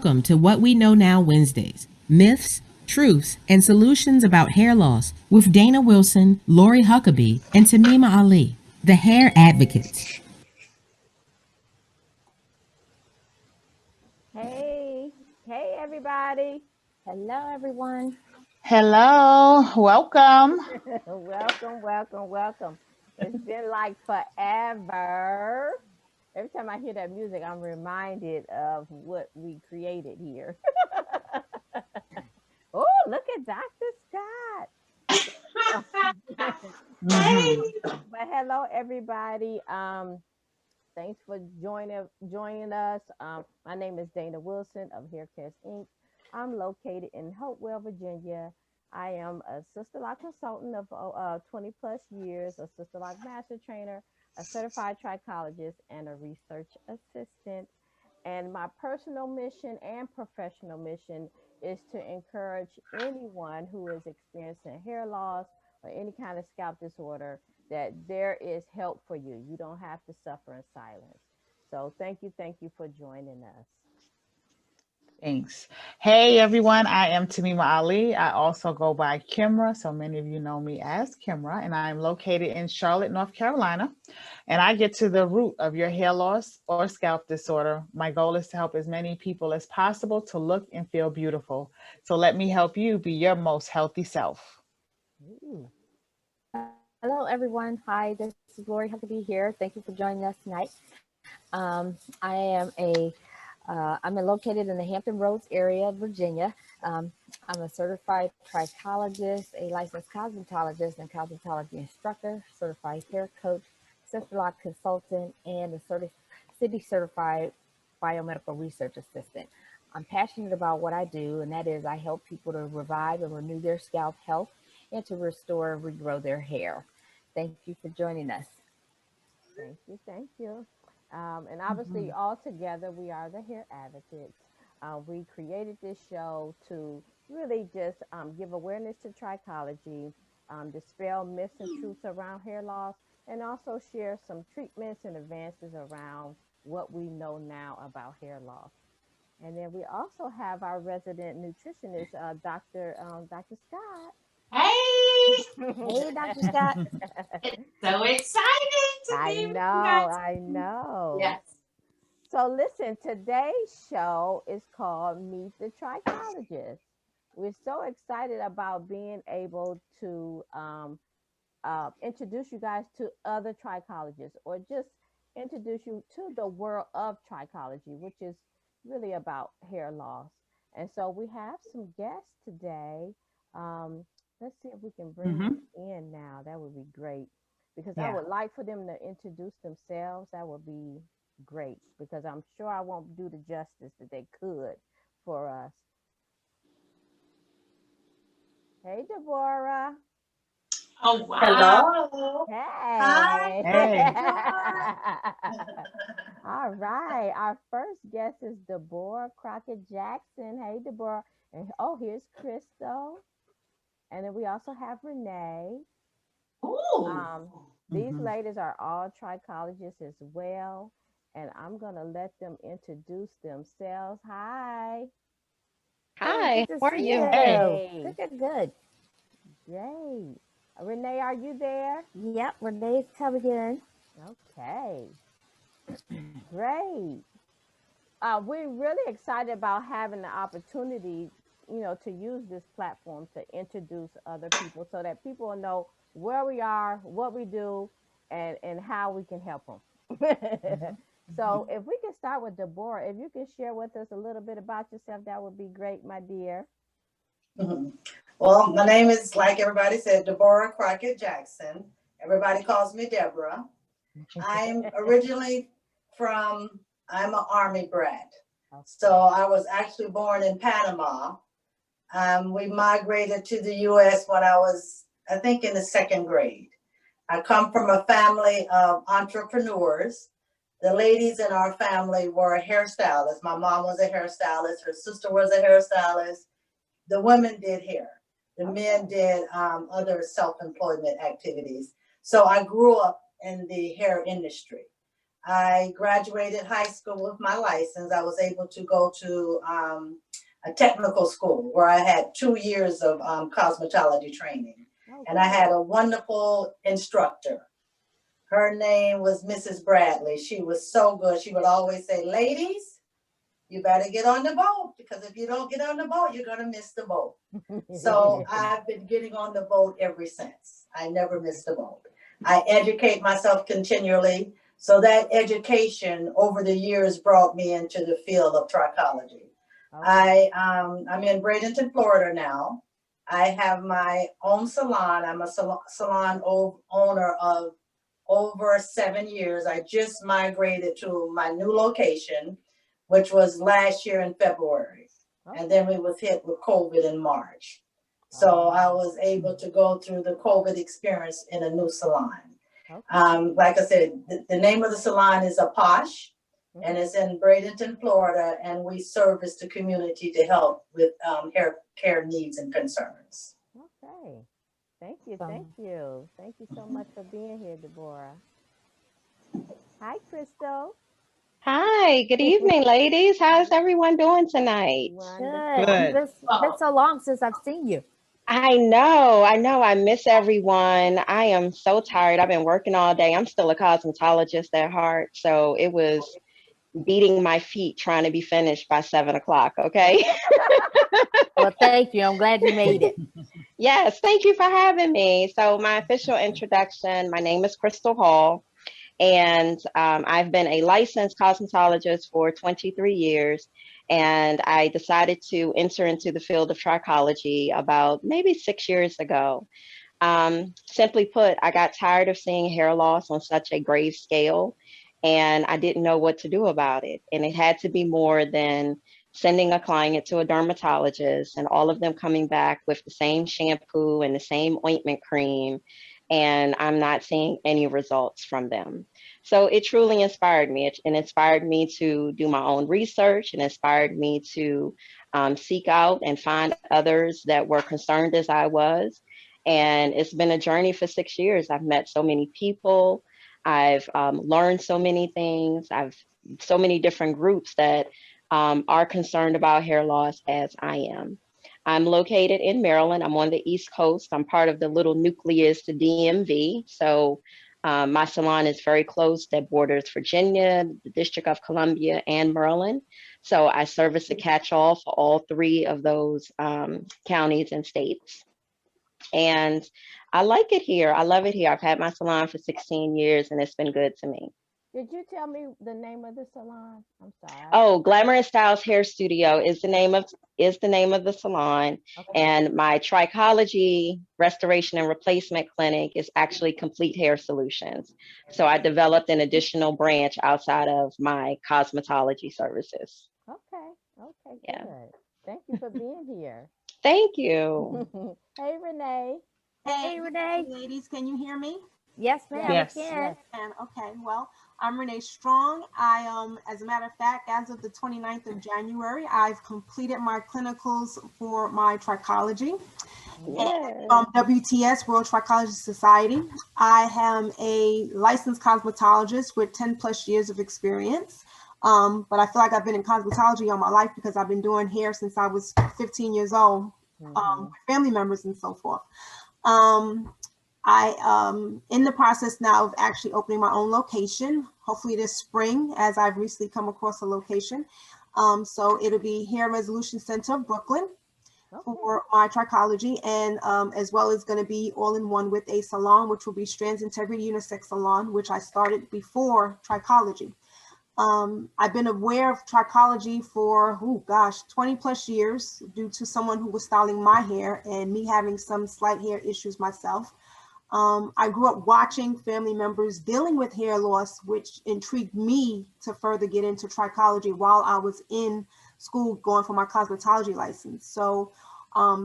Welcome to What We Know Now Wednesdays, myths, truths, and solutions about hair loss with Dana Wilson, Lori Huckabee, and Tamima Ali, the hair advocates. Hey, everybody. Hello, everyone. Hello, welcome. welcome. It's been like forever. Every time I hear that music, I'm reminded of what we created here. Oh, look at Dr. Scott. Mhm. But hello, everybody. Thanks for joining us. My name is Dana Wilson of Haircare Inc. I'm located in Hopewell, Virginia. I am a Sister Lock consultant of 20 plus years, a Sister Lock master trainer, a certified trichologist, and a research assistant. And my personal mission and professional mission is to encourage anyone who is experiencing hair loss or any kind of scalp disorder that there is help for you. You don't have to suffer in silence. So thank you for joining us. Thanks. Hey everyone, I am Tamima Ali. I also go by Kimra, so many of you know me as Kimra, and I'm located in Charlotte, North Carolina. And I get to the root of your hair loss or scalp disorder. My goal is to help as many people as possible to look and feel beautiful. So let me help you be your most healthy self. Ooh. Hello, everyone. Hi, this is Lori Huckabee here. Thank you for joining us tonight. I'm located in the Hampton Roads area of Virginia. I'm a certified trichologist, a licensed cosmetologist and cosmetology instructor, certified hair coach, Sister Lock consultant, and a city certified biomedical research assistant. I'm passionate about what I do, and that is I help people to revive and renew their scalp health and to restore and regrow their hair. Thank you for joining us. Thank you. And obviously, Mhm. all together, we are the Hair Advocates. We created this show to really just give awareness to trichology, dispel myths and truths around hair loss, and also share some treatments and advances around what we know now about hair loss. And then we also have our resident nutritionist, Dr. Scott. Hey, Hey, Dr. Scott. it's so exciting to I be know, with you guys. I know. Yes. So listen, today's show is called Meet the Trichologist. We're so excited about being able to introduce you guys to other trichologists or just introduce you to the world of trichology, which is really about hair loss. And so we have some guests today. Um, let's see if we can bring them Mhm. in now. That would be great because I Yeah. would like for them to introduce themselves. That would be great because I'm sure I won't do the justice that they could for us. Hey, Deborah. Oh, wow. Hello. Hi, Hey. how you Hey. doing? All right. Our first guest is Deborah Crockett Jackson. Hey, Deborah. And oh, here's Crystal. And then we also have Renee. Ooh. Um, these Mhm. ladies are all trichologists as well. And I'm going to let them introduce themselves. Hi. Hey, Hi, good to how are see you? Hey. you. Hey. Good. Great. Renee, are you there? Yep, Renee's coming in. Okay. Great. We're really excited about having the opportunity, to use this platform to introduce other people so that people will know where we are, what we do, and how we can help them. Mhm. So, if we can start with Deborah, if you can share with us a little bit about yourself, that would be great, my dear. Mhm. Well, my name is, like everybody said, Deborah Crockett Jackson. Everybody calls me Deborah. I'm originally I'm an Army brat. So Okay. I was actually born in Panama. We migrated to the U.S. when I was, I think, in the second grade. I come from a family of entrepreneurs. The ladies in our family were hairstylists. My mom was a hairstylist. Her sister was a hairstylist. The women did hair. The men Okay. did other self-employment activities. So I grew up in the hair industry. I graduated high school with my license. I was able to go to a technical school where I had 2 years of cosmetology training. And I had a wonderful instructor. Her name was Mrs. Bradley. She was so good. She would always say, ladies, you better get on the boat, because if you don't get on the boat, you're going to miss the boat. So I've been getting on the boat ever since. I never missed a boat. I educate myself continually. So that education over the years brought me into the field of trichology. Okay. I'm in Bradenton, Florida now. I have my own salon. I'm a salon owner of over 7 years. I just migrated to my new location, which was last year in February. Okay. And then we was hit with COVID in March. So I was able to go through the COVID experience in a new salon. Okay. Like I said, the name of the salon is Aposh, and it's in Bradenton, Florida, and we service the community to help with hair care needs and concerns. Okay. Thank you. Thank you. Thank you so much for being here, Deborah. Hi, Crystal. Hi, good evening, ladies. How's everyone doing tonight? Good. It's been so long since I've seen you. I know. I miss everyone. I am so tired. I've been working all day. I'm still a cosmetologist at heart, so it was beating my feet trying to be finished by 7 o'clock, okay? Well, thank you. I'm glad you made it. Yes, thank you for having me. So my official introduction, my name is Crystal Hall. And I've been a licensed cosmetologist for 23 years. And I decided to enter into the field of trichology about maybe 6 years ago. Simply put, I got tired of seeing hair loss on such a grave scale, and I didn't know what to do about it. And it had to be more than sending a client to a dermatologist and all of them coming back with the same shampoo and the same ointment cream, and I'm not seeing any results from them. So it truly inspired me. It inspired me to do my own research and inspired me to seek out and find others that were concerned as I was. And it's been a journey for 6 years. I've met so many people. I've learned so many things. I've so many different groups that are concerned about hair loss as I am. I'm located in Maryland. I'm on the East Coast. I'm part of the little nucleus, the DMV. So my salon is very close that borders Virginia, the District of Columbia, and Maryland. So I service a catch-all for all 3 of those counties and states. And I like it here. I love it here. I've had my salon for 16 years and it's been good to me. Did you tell me the name of the salon? I'm sorry. Oh, Glamour and Styles Hair Studio is the name of the salon. Okay. And my trichology restoration and replacement clinic is actually Complete Hair Solutions. So I developed an additional branch outside of my cosmetology services. Okay, yeah. Good. Thank you for being here. Thank you. Hey, Renee. Hey, Renee. Ladies, can you hear me? Yes, ma'am. Yes. Yes. Okay, well, I'm Renee Strong. As a matter of fact, as of the 29th of January, I've completed my clinicals for my trichology. Yes. From WTS, World Trichology Society. I am a licensed cosmetologist with 10 plus years of experience. But I feel like I've been in cosmetology all my life because I've been doing hair since I was 15 years old, with family members and so forth. I am in the process now of actually opening my own location, hopefully this spring, as I've recently come across a location. So it'll be Hair Resolution Center, Brooklyn, for my trichology, and as well as going to be all in one with a salon, which will be Strands Integrity Unisex Salon, which I started before trichology. I've been aware of trichology for, 20 plus years due to someone who was styling my hair and me having some slight hair issues myself. I grew up watching family members dealing with hair loss, which intrigued me to further get into trichology while I was in school going for my cosmetology license. So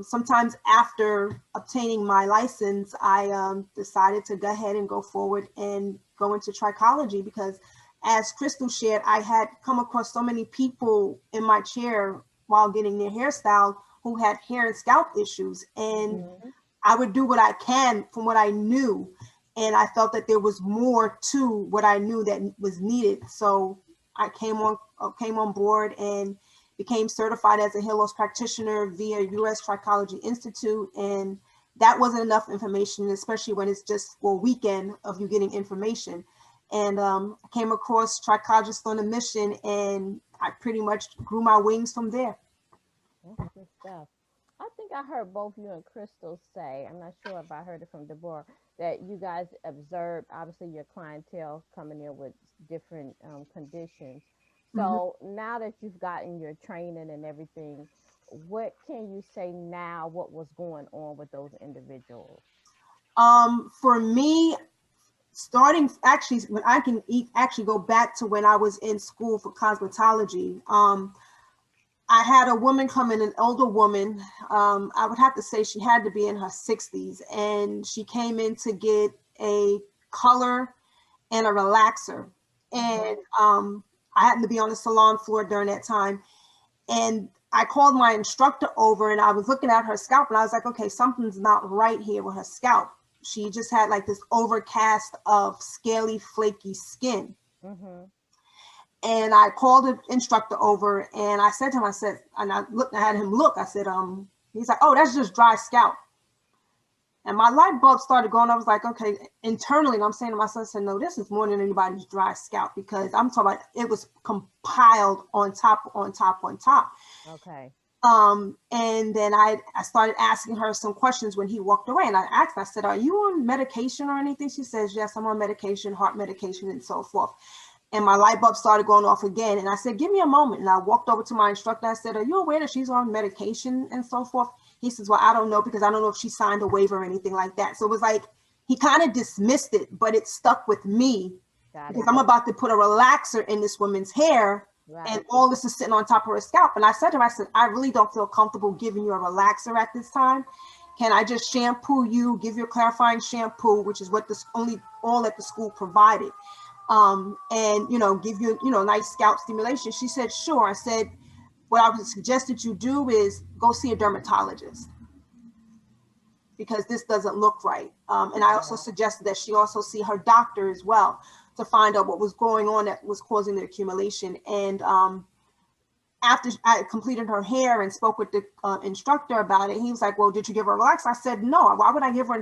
sometimes after obtaining my license, I decided to go ahead and go forward and go into trichology because, as Crystal shared, I had come across so many people in my chair while getting their hairstyle who had hair and scalp issues. And I would do what I can from what I knew. and I felt that there was more to what I knew that was needed. So I came on board and became certified as a hair loss practitioner via US Trichology Institute. And that wasn't enough information, especially when it's just for a weekend of you getting information. And I came across Trichologist on a Mission, and I pretty much grew my wings from there. That's good stuff. I think I heard both you and Crystal say, I'm not sure if I heard it from Deborah, that you guys observed obviously your clientele coming in with different conditions. So now that you've gotten your training and everything, what can you say now? What was going on with those individuals? For me, starting actually when I can actually go back to when I was in school for cosmetology. I had a woman come in, an older woman. I would have to say she had to be in her 60s, and she came in to get a color and a relaxer. And I happened to be on the salon floor during that time. And I called my instructor over, and I was looking at her scalp, and I was like, okay, something's not right here with her scalp. She just had like this overcast of scaly, flaky skin. And I called the instructor over, and I said to him, I said, and I had him look, I said, he's like, oh, that's just dry scalp. And my light bulb started going. I was like, okay, internally, I'm saying to myself, I said, no, this is more than anybody's dry scalp, because I'm talking about it was compiled on top, on top, on top. Okay. And then I started asking her some questions when he walked away, and I asked, I said, are you on medication or anything? She says, yes, I'm on medication, heart medication, and so forth. And my light bulb started going off again. And I said, give me a moment. And I walked over to my instructor. I said, are you aware that she's on medication and so forth? He says, well, I don't know, because I don't know if she signed a waiver or anything like that. So it was like, he kind of dismissed it, but it stuck with me because I'm about to put a relaxer in this woman's hair. Right. And all this is sitting on top of her scalp. And I said to him, I said, I really don't feel comfortable giving you a relaxer at this time. Can I just shampoo you, give you a clarifying shampoo, which is what this only all that the school provided. And, you know, give you, you know, nice scalp stimulation. She said, sure. I said, what I would suggest that you do is go see a dermatologist, because this doesn't look right. And I also suggested that she also see her doctor as well to find out what was going on that was causing the accumulation. And after I completed her hair and spoke with the instructor about it, he was like, well, did you give her a relaxer? I said, no. Why would I give her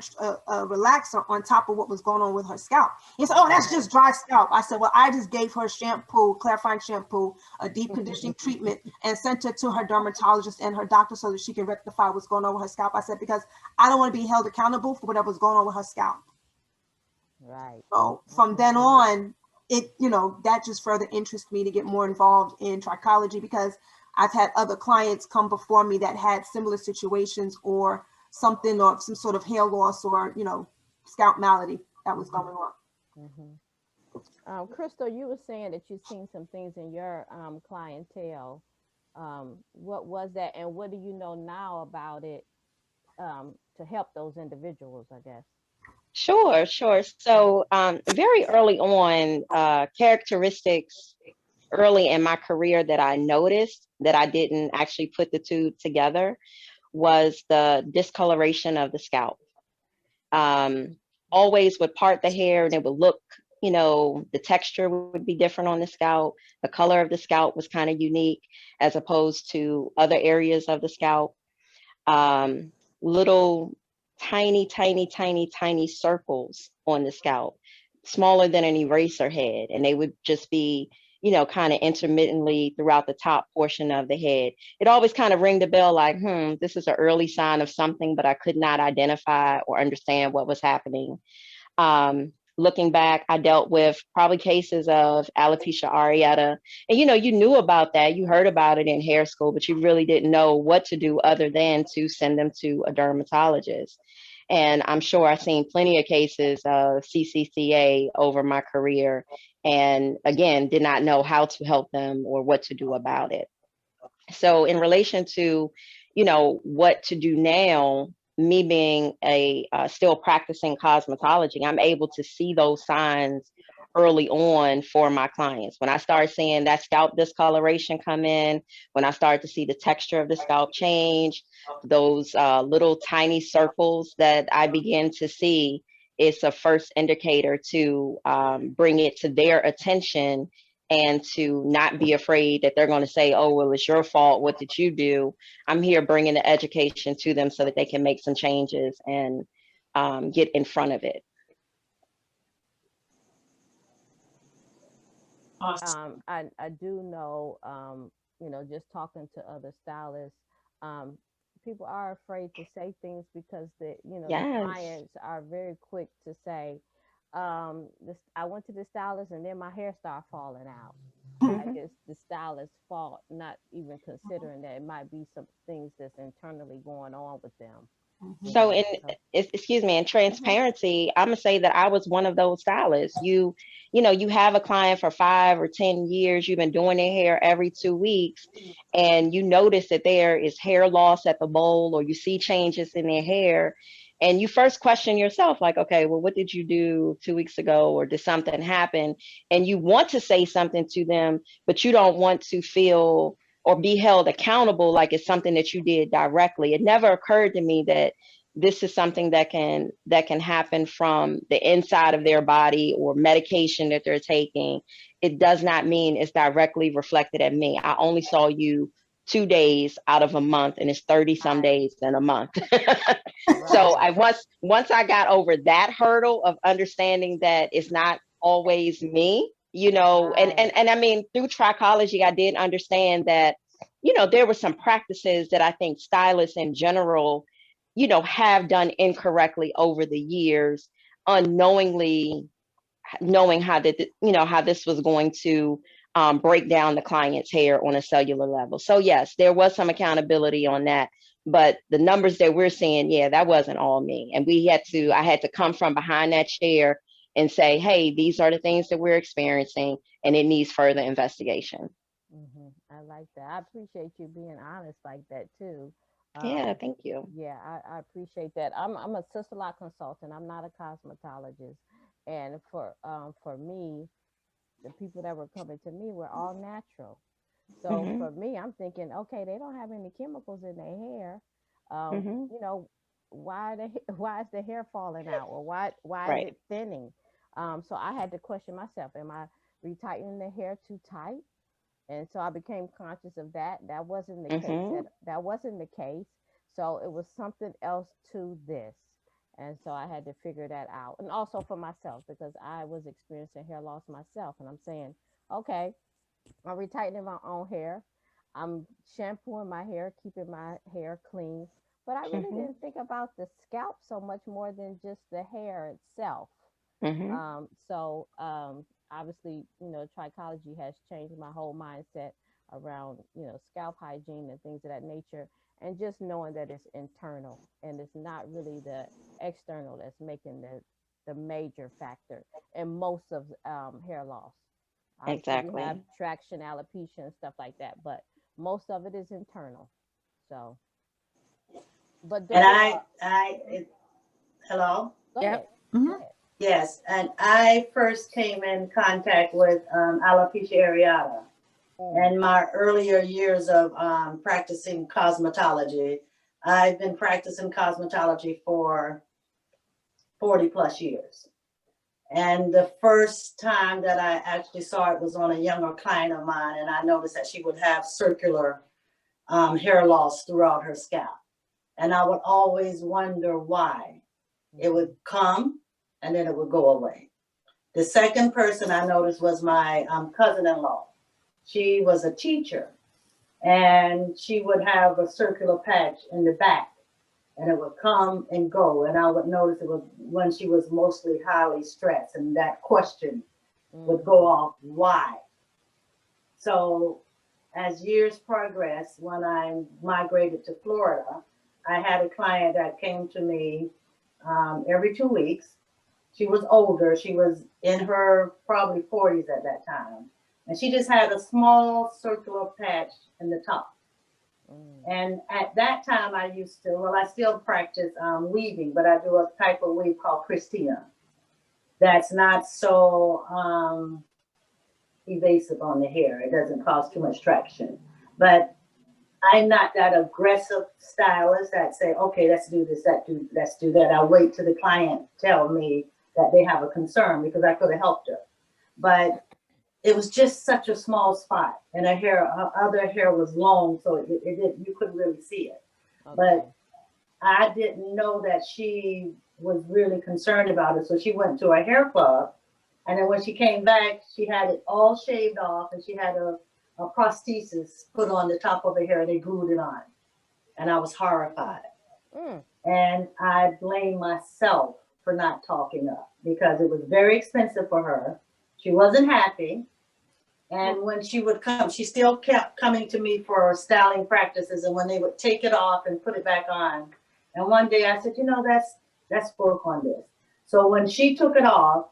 a relaxer on top of what was going on with her scalp? He said, oh, that's just dry scalp. I said, well, I just gave her shampoo, clarifying shampoo, a deep conditioning treatment, and sent her to her dermatologist and her doctor so that she can rectify what's going on with her scalp. I said, because I don't want to be held accountable for whatever's going on with her scalp. Right. So from then on, it, you know, that just further interests me to get more involved in trichology, because I've had other clients come before me that had similar situations or something, or some sort of hair loss or, you know, scalp malady that was going on. Crystal, you were saying that you've seen some things in your clientele. What was that, and what do you know now about it to help those individuals, I guess? Sure, sure. So very early on, characteristics early in my career that I noticed that I didn't actually put the two together was the discoloration of the scalp. Always would part the hair and it would look, you know, the texture would be different on the scalp. The color of the scalp was kind of unique as opposed to other areas of the scalp. Little tiny circles on the scalp, smaller than an eraser head. And they would just be, you know, kind of intermittently throughout the top portion of the head. It always kind of rang the bell like, this is an early sign of something, but I could not identify or understand what was happening. Looking back, I dealt with probably cases of alopecia areata. And, you know, you knew about that. You heard about it in hair school, but you really didn't know what to do other than to send them to a dermatologist. And I'm sure I've seen plenty of cases of CCCA over my career. And again, did not know how to help them or what to do about it. So in relation to, you know, what to do now, me being a still practicing cosmetology, I'm able to see those signs early on for my clients. When I start seeing that scalp discoloration come in, when I start to see the texture of the scalp change, those little tiny circles that I begin to see, it's a first indicator to bring it to their attention and to not be afraid that they're going to say, oh, well, it's your fault. What did you do? I'm here bringing the education to them so that they can make some changes and get in front of it. Awesome. I do know, you know, just talking to other stylists, people are afraid to say things because the, you know, the Yes. clients are very quick to say, this, I went to the stylist and then my hair started falling out. Like it's the stylist's fault, not even considering that it might be some things that's internally going on with them. You So know, excuse me, in transparency, I'm gonna say that I was one of those stylists. You know, you have a client for 5 or 10 years, you've been doing their hair every 2 weeks, and you notice that there is hair loss at the bowl, or you see changes in their hair, and you first question yourself, like, okay, well, what did you do 2 weeks ago, or did something happen? And you want to say something to them, but you don't want to feel or be held accountable like it's something that you did directly. It never occurred to me that this is something that can happen from the inside of their body or medication that they're taking. It does not mean it's directly reflected at me. I only saw you 2 days out of a month, and it's 30 some days in a month. So I once I got over that hurdle of understanding that it's not always me, you know, and I mean, through trichology, I did understand that, you know, there were some practices that I think stylists in general, you know, have done incorrectly over the years, unknowingly knowing how that, you know, how this was going to break down the client's hair on a cellular level. So yes, there was some accountability on that, but the numbers that we're seeing, yeah, that wasn't all me. And I had to come from behind that chair and say, hey, these are the things that we're experiencing, and it needs further investigation. I like that. I appreciate you being honest like that too. Yeah, thank you. Yeah, I appreciate that. I'm a sister lot consultant. I'm not a cosmetologist, and for me, the people that were coming to me were all natural. So Hmm. for me, I'm thinking, okay, they don't have any chemicals in their hair. Hmm. You know, why is the hair falling out, or why is Right. it thinning? So I had to question myself: am I retightening the hair too tight? And so I became conscious of that. That wasn't the case. Hmm. That wasn't the case. So it was something else to this. And so I had to figure that out. And also for myself, because I was experiencing hair loss myself. And I'm saying, okay, I'm retightening my own hair. I'm shampooing my hair, keeping my hair clean. But I really Hmm. didn't think about the scalp so much more than just the hair itself. Hmm. Obviously, you know, trichology has changed my whole mindset around, you know, scalp hygiene and things of that nature. And just knowing that it's internal and it's not really the external that's making the major factor in most of hair loss. Obviously, we have Exactly. traction, alopecia, and stuff like that, but most of it is internal. So, but And during, hello? go Yep. ahead. Go Mhm. ahead. Yes, and I first came in contact with alopecia areata Mm, in my earlier years of practicing cosmetology. I've been practicing cosmetology for 40 plus years. And the first time that I actually saw it was on a younger client of mine, and I noticed that she would have circular hair loss throughout her scalp. And I would always wonder why. It would come and then it would go away. The second person I noticed was my cousin-in-law. She was a teacher, and she would have a circular patch in the back, and it would come and go. And I would notice it was when she was mostly highly stressed, and that question would go off, why? So as years progressed, when I migrated to Florida, I had a client that came to me every 2 weeks. She was older. She was in her probably 40s at that time. And she just had a small circular patch in the top. And at that time, I used to, well, I still practice weaving, but I do a type of weave called Christina. That's not so evasive on the hair. It doesn't cause too much traction. But I'm not that aggressive stylist that say, okay, let's do this, let's do that. I wait till the client tell me that they have a concern because I could have helped her. But it was just such a small spot, and her other hair was long, so it didn't, you couldn't really see it. Okay. But I didn't know that she was really concerned about it. So she went to a hair club, and then when she came back, she had it all shaved off, and she had a prosthesis put on the top of her hair. They glued it on, and I was horrified. Mm. And I blame myself for not talking up because it was very expensive for her. She wasn't happy. And when she would come, she still kept coming to me for styling practices. And when they would take it off and put it back on. And one day I said, you know, let's work on this. So when she took it off,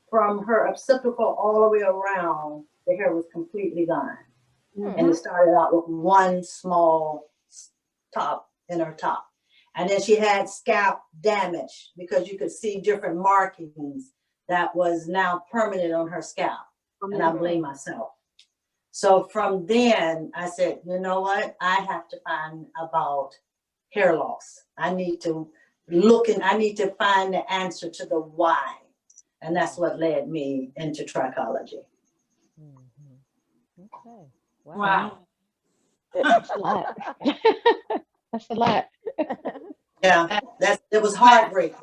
from her occipital all the way around, the hair was completely gone. Mm-hmm. And it started out with one small top in her top. And then she had scalp damage because you could see different markings that was now permanent on her scalp. And I blame myself. So from then I said, you know what? I have to find about hair loss. I need to I need to find the answer to the why. And that's what led me into trichology. Mm-hmm. Okay. Wow. That's a lot. That's a lot. Yeah, it was heartbreaking.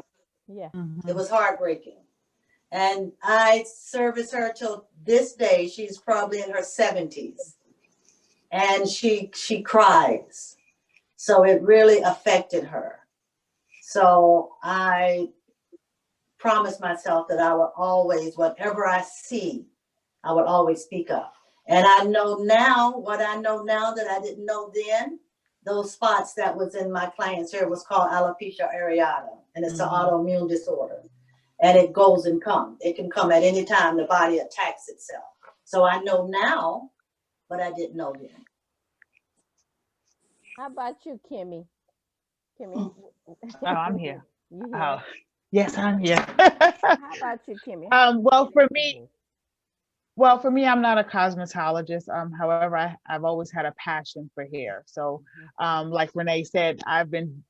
Yeah. It was heartbreaking. And I service her till this day. She's probably in her 70s. And she cries. So it really affected her. So I promised myself that I would always, whatever I see, I would always speak up. And I know now, what I know now that I didn't know then, those spots that was in my client's hair was called alopecia areata. And it's an autoimmune disorder. And it goes and comes. It can come at any time the body attacks itself. So I know now, but I didn't know then. How about you, Kimmy? Kimmy? Oh, I'm here. You Oh, here? yes, I'm here. How about you, Kimmy? Well, for me, I'm not a cosmetologist. However, I've always had a passion for hair. So, like Renee said, I've been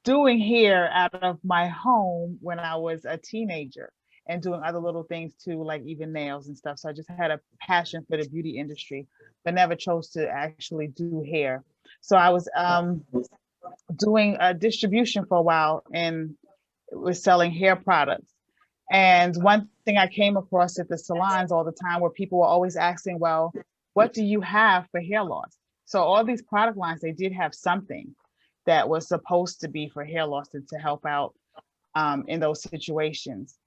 doing hair out of my home when I was a teenager and doing other little things too, like even nails and stuff. So I just had a passion for the beauty industry, but never chose to actually do hair. So I was doing a distribution for a while and was selling hair products. And one thing I came across at the salons all the time where people were always asking, well, what do you have for hair loss? So all these product lines, they did have something that was supposed to be for hair loss and to help out in those situations.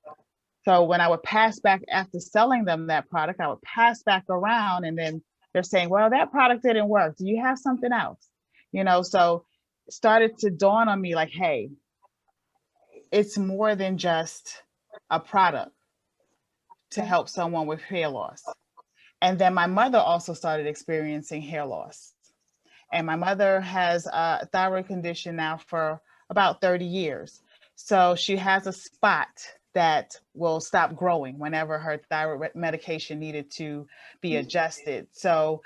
So when I would pass back after selling them that product, I would pass back around and then they're saying, well, that product didn't work. Do you have something else? You know, so it started to dawn on me like, hey, it's more than just a product to help someone with hair loss. And then my mother also started experiencing hair loss. And my mother has a thyroid condition now for about 30 years. So she has a spot that will stop growing whenever her thyroid medication needed to be adjusted. So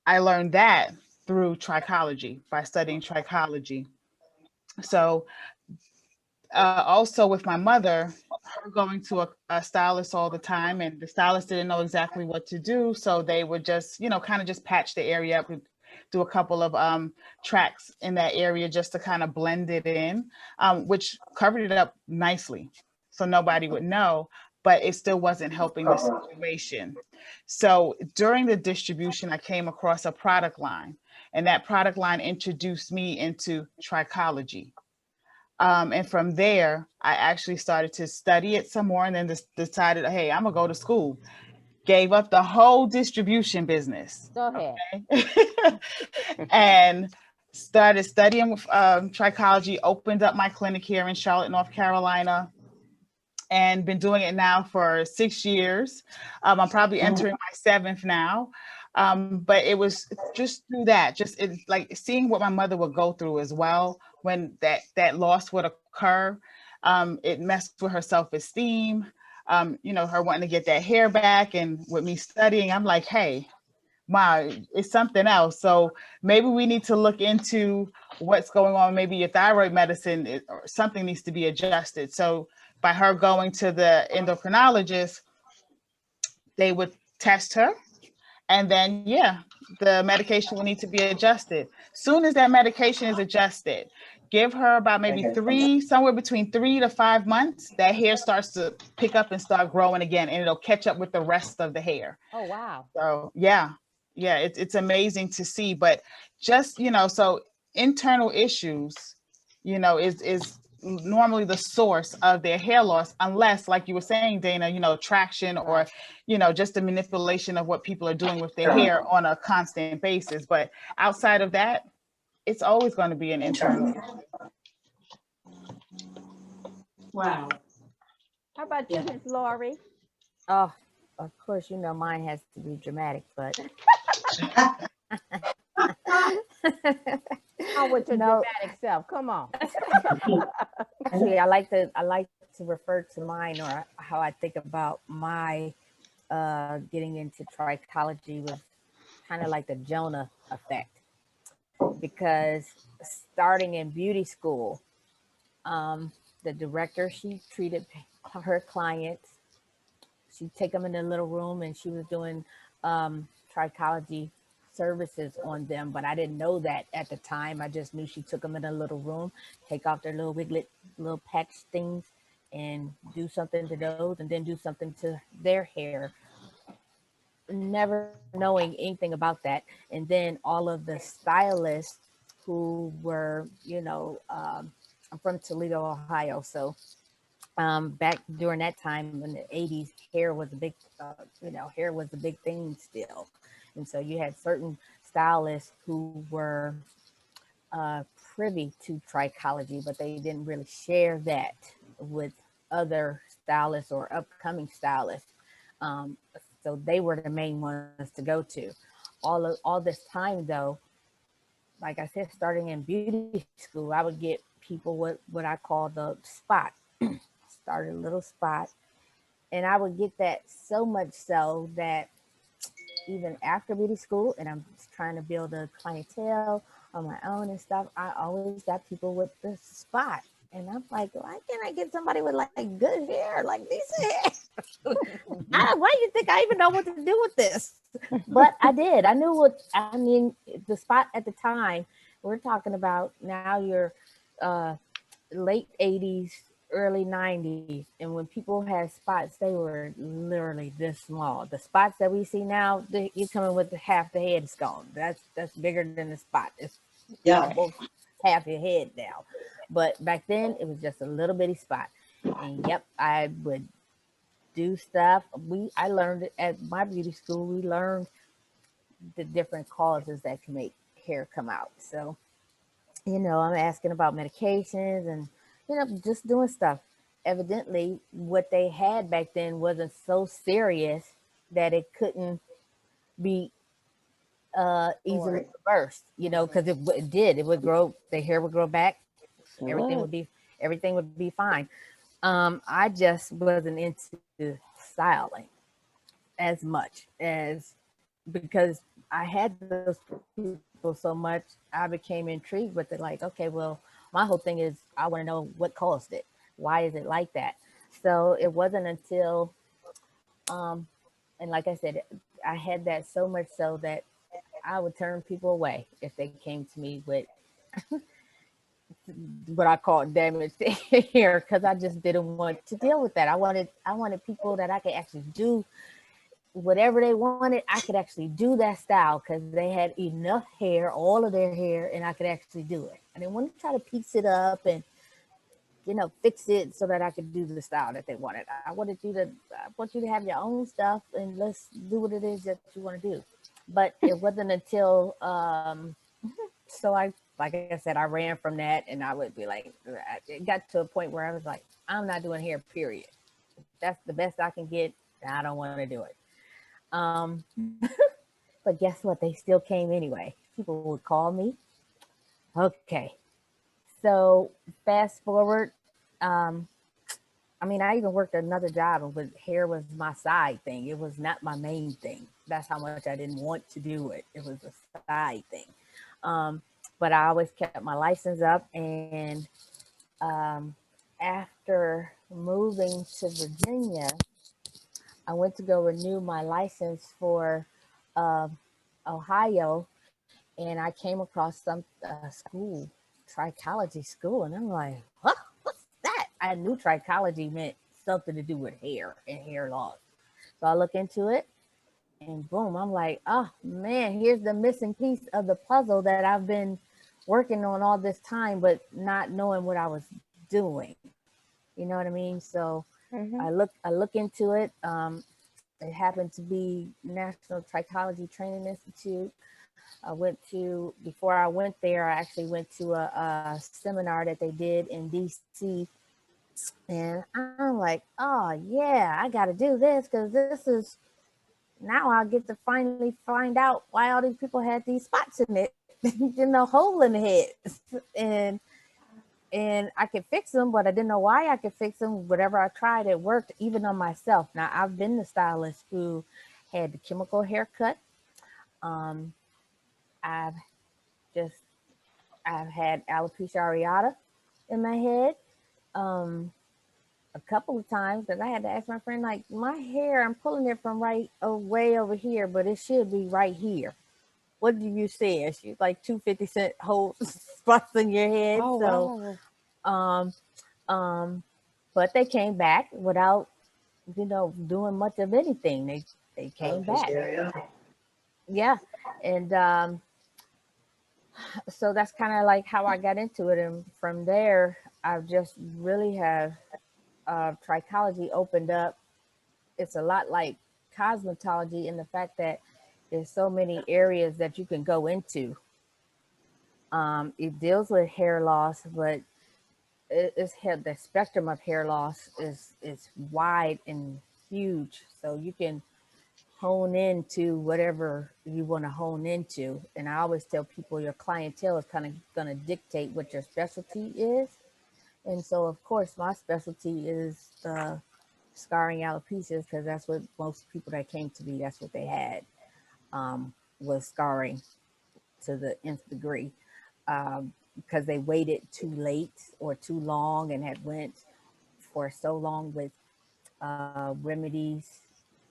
I learned that through trichology, by studying trichology. So also with my mother, her going to a stylist all the time, and the stylist didn't know exactly what to do. So they would just, you know, kind of just patch the area up, do a couple of tracks in that area just to kind of blend it in, which covered it up nicely. So nobody would know, but it still wasn't helping the situation. So during the distribution, I came across a product line, and that product line introduced me into trichology. And from there, I actually started to study it some more and then decided, hey, I'm gonna go to school. Gave up the whole distribution business. Go ahead. Okay? And started studying trichology, opened up my clinic here in Charlotte, North Carolina, and been doing it now for 6 years. I'm probably entering my 7th now. But it was just through that, it's like seeing what my mother would go through as well when that loss would occur. It messed with her self-esteem, you know, her wanting to get that hair back. And with me studying, I'm like, hey, wow, it's something else. So maybe we need to look into what's going on. Maybe your thyroid medicine or something needs to be adjusted. So by her going to the endocrinologist, they would test her, and then yeah, the medication will need to be adjusted. Soon as that medication is adjusted, give her about maybe somewhere between 3 to 5 months, that hair starts to pick up and start growing again, and it'll catch up with the rest of the hair. Oh, wow. So yeah, it's amazing to see. But just, so internal issues, is normally the source of their hair loss, unless, like you were saying, Dana, traction or, just the manipulation of what people are doing with their hair on a constant basis. But outside of that, it's always going to be an internal. Wow. How about you, Miss Lori? Oh, of course, mine has to be dramatic, but Oh, with your No. dramatic self. Come on. actually, I like to refer to mine, or how I think about my getting into trichology, was kind of like the Jonah effect, because starting in beauty school, the director, she treated her clients. She'd take them in a little room, and she was doing trichology services on them, but I didn't know that at the time. I just knew she took them in a little room, take off their little wiglet, little patch things, and do something to those, and then do something to their hair, never knowing anything about that. And then all of the stylists who were, I'm from Toledo, Ohio, so back during that time in the 80s, hair was a big, hair was a big thing still. And so you had certain stylists who were privy to trichology, but they didn't really share that with other stylists or upcoming stylists. So they were the main ones to go to. All this time though, like I said, starting in beauty school, I would get people with what I call the spot. Started a little spot, and I would get that so much so that even after beauty school, and I'm trying to build a clientele on my own and stuff, I always got people with the spot. And I'm like, why can't I get somebody with like good hair, like decent hair? Why do you think I even know what to do with this? But I did. I knew the spot at the time, we're talking about now, you're late 80s, early 90s. And when people had spots, they were literally this small. The spots that we see now, you're coming with half the head is gone. That's bigger than the spot. It's almost half your head now. But back then it was just a little bitty spot. And yep, I would do stuff. I learned it at my beauty school. We learned the different causes that can make hair come out. So, I'm asking about medications and, just doing stuff. Evidently, what they had back then wasn't so serious that it couldn't be easily reversed, because it did. It would grow, the hair would grow back. Everything would be fine. I just wasn't into styling as much as, because I had those people so much, I became intrigued with it. Like, okay, well, my whole thing is I want to know what caused it. Why is it like that? So it wasn't until, and like I said, I had that so much so that I would turn people away if they came to me with what I call damaged hair, because I just didn't want to deal with that. I wanted people that I could actually do whatever they wanted. I could actually do that style because they had enough hair, all of their hair, and I could actually do it. I didn't want to try to piece it up and fix it so that I could do the style that they wanted. I want you to have your own stuff, and let's do what it is that you want to do. But it wasn't until so like I said, I ran from that, and I would be like, it got to a point where I was like, I'm not doing hair, period. That's the best I can get. I don't want to do it. But guess what? They still came anyway. People would call me. Okay. So fast forward, I mean, I even worked another job, and with hair was my side thing. It was not my main thing. That's how much I didn't want to do it. It was a side thing. Um, but I always kept my license up, and um, after moving to Virginia, I went to go renew my license for um Ohio, and I came across some school, trichology school, and I'm like, huh, what's that? I knew trichology meant something to do with hair and hair loss. So I look into it, and boom, I'm like, oh man, here's the missing piece of the puzzle that I've been working on all this time, but not knowing what I was doing. You know what I mean? So Mm-hmm. I look into it. It happened to be National Trichology Training Institute. I went to, before I went there, I actually went to a seminar that they did in DC. And I'm like, oh yeah, I got to do this, because this is, now I'll get to finally find out why all these people had these spots in it, hole in the head. and and I could fix them, but I didn't know why I could fix them. Whatever I tried, it worked, even on myself. Now I've been the stylist who had the chemical haircut. Um, I've just I've had alopecia areata in my head a couple of times, because I had to ask my friend, like, my hair, I'm pulling it from right way over here, but it should be right here. What do you see? She's like 250 cent holes spots in your head. Oh So, wow. um, um, but they came back without, doing much of anything. They came back. Yeah. And so that's kind of like how I got into it. And from there, I've just really have trichology opened up. It's a lot like cosmetology in the fact that there's so many areas that you can go into. It deals with hair loss, but the spectrum of hair loss is wide and huge. So you can hone into whatever you want to hone into. And I always tell people your clientele is kind of going to dictate what your specialty is. And so, of course, my specialty is scarring alopecias, because that's what most people that came to me, that's what they had, was scarring to the nth degree, because they waited too late or too long and had went for so long with remedies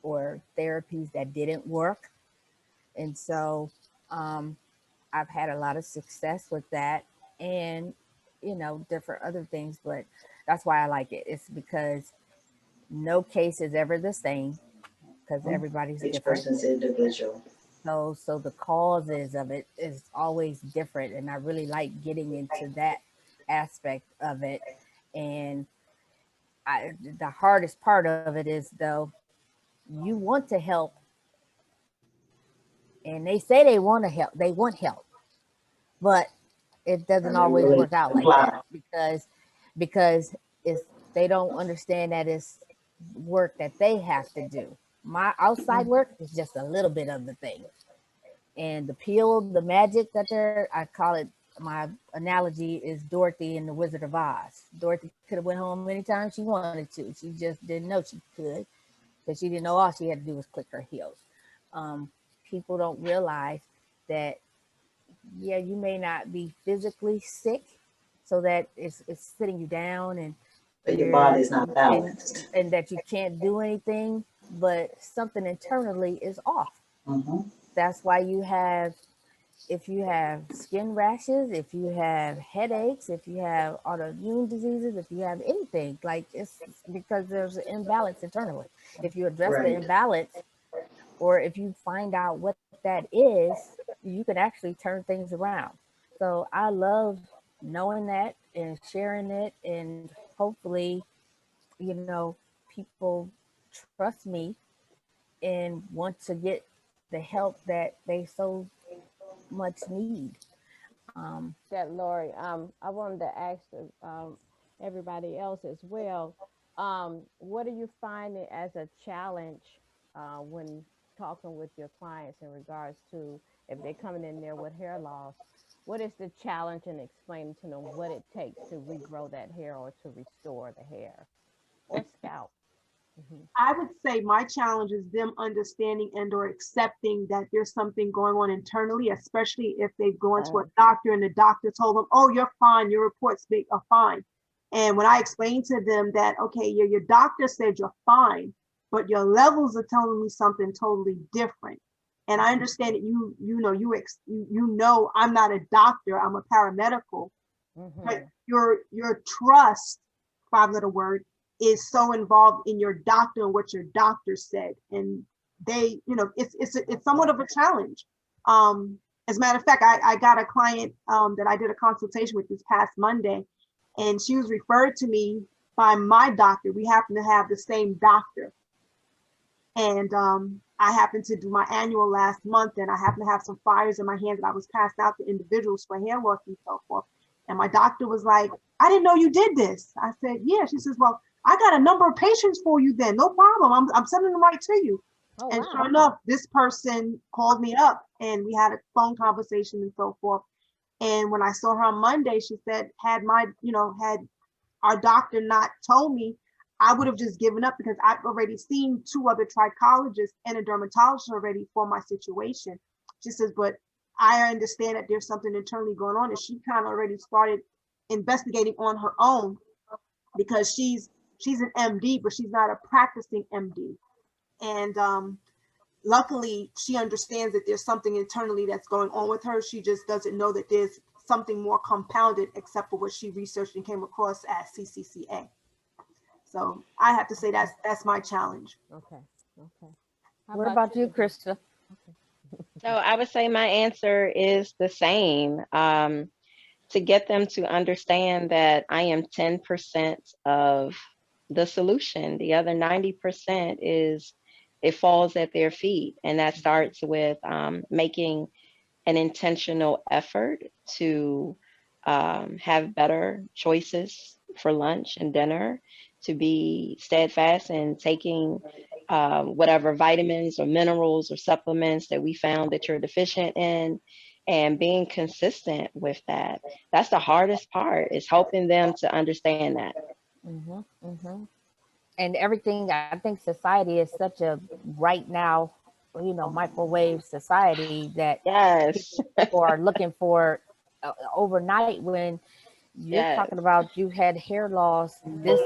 or therapies that didn't work. And so I've had a lot of success with that, and different other things. But that's why I like it. It's because no case is ever the same, because everybody's Each different. person's individual. So the causes of it is always different, and I really like getting into that aspect of it. And the hardest part of it is, though, you want to help, and they say they want to help, they want help, but it doesn't always work out like that, because it's, they don't understand that it's work that they have to do. My outside work is just a little bit of the thing, and the peel, the magic that I call it, my analogy is Dorothy in the Wizard of Oz. Dorothy could have went home anytime she wanted to. She just didn't know she could, because she didn't know all she had to do was click her heels. Um, People don't realize that, yeah, you may not be physically sick, so that it's sitting you down, and But your body's not and, balanced. and that you can't do anything, but something internally is off. Mm-hmm. That's why you have, if you have skin rashes, if you have headaches, if you have autoimmune diseases, if you have anything, like, it's because there's an imbalance internally. If you address the Right. imbalance, or if you find out what that is, you can actually turn things around. So I love knowing that and sharing it, and hopefully, people trust me and want to get the help that they so much need. Um, That Lori, I wanted to ask everybody else as well. What are you finding as a challenge when talking with your clients in regards to if they're coming in there with hair loss? What is the challenge in explaining to them what it takes to regrow that hair or to restore the hair? or scalp. Mhm. I would say my challenge is them understanding and or accepting that there's something going on internally, especially if they've gone to a doctor and the doctor told them, oh, you're fine, your reports are fine. And when I explained to them that, okay, your doctor said you're fine, but your levels are telling me something totally different. And I understand that you know I'm not a doctor, I'm a paramedical, but Mhm. your trust, five-letter word, is so involved in your doctor and what your doctor said, and they, it's somewhat of a challenge. As a matter of fact, I got a client that I did a consultation with this past Monday, and she was referred to me by my doctor. We happen to have the same doctor, and I happened to do my annual last month, and I happened to have some flyers in my hand that I was passed out to individuals for hair loss and so forth. And my doctor was like, I didn't know you did this. I said, yeah. She says, well, I got a number of patients for you then. No problem. I'm sending them right to you. Oh, And wow. sure enough, this person called me up and we had a phone conversation and so forth. And when I saw her on Monday, she said, had our doctor not told me, I would have just given up, because I've already seen 2 other trichologists and a dermatologist already for my situation. She says, but I understand that there's something internally going on. And she kind of already started investigating on her own, because she's an MD, but she's not a practicing MD. And luckily, she understands that there's something internally that's going on with her. She just doesn't know that there's something more compounded, except for what she researched and came across as CCCA. So I have to say that's my challenge. Okay. Okay. How What about you, Deidre? Krista? So I would say my answer is the same. To get them to understand that I am 10% of the solution. The other 90% is, it falls at their feet. And that starts with making an intentional effort to have better choices for lunch and dinner, to be steadfast in taking whatever vitamins or minerals or supplements that we found that you're deficient in, and being consistent with that. That's the hardest part, is helping them to understand that. Mm-hmm, mm-hmm. And everything, I think society is such a, right now, microwave society, that Yes, people are looking for overnight, when you're yes. talking about you had hair loss this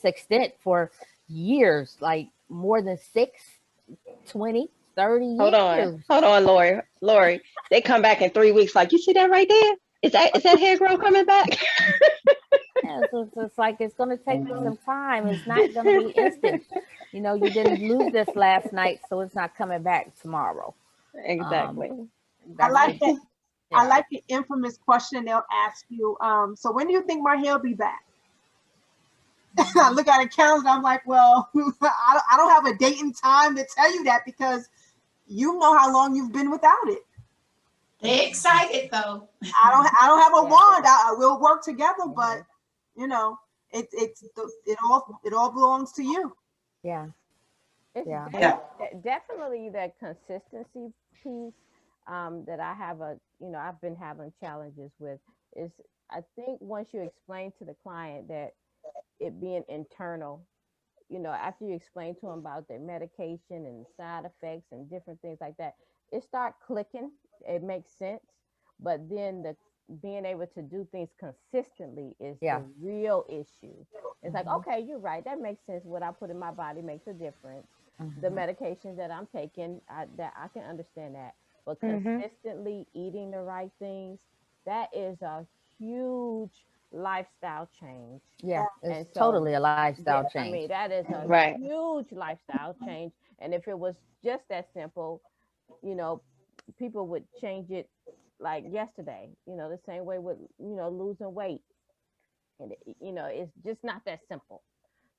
extent for years, like more than 6, 20, 30 years. Hold on, Lori. Lori, they come back in 3 weeks. Like, you see that right there? Is that hair growth coming back? Yeah, so it's like it's going to take some time. It's not going to be instant. You didn't lose this last night, so it's not coming back tomorrow. Um, Exactly. I that's like the that. I yeah. like the infamous question they'll ask you. So when do you think my hair will be back? I look at a calendar. I'm like, well, I don't have a date and time to tell you that, because you know how long you've been without it. They excited though. I don't have a Yeah. wand. I will work together, Mhm. but it all belongs to you. Yeah, It's yeah. Yeah. definitely that consistency piece that I've been having challenges with. Is, I think once you explain to the client that it being internal, after you explain to them about their medication and side effects and different things like that, it start clicking. It makes sense. But then the being able to do things consistently is Yeah. the real issue. It's like, Mm-hmm, okay, you're right. That makes sense. What I put in my body makes a difference. The mm-hmm. medication that I'm taking, that I can understand that. But Hmm. consistently eating the right things, that is a huge lifestyle change. Yeah, it's And so, totally a lifestyle yeah, I change. mean, that is a Right. huge lifestyle change. And if it was just that simple, you know, people would change it like yesterday, the same way with, losing weight. And, it's just not that simple.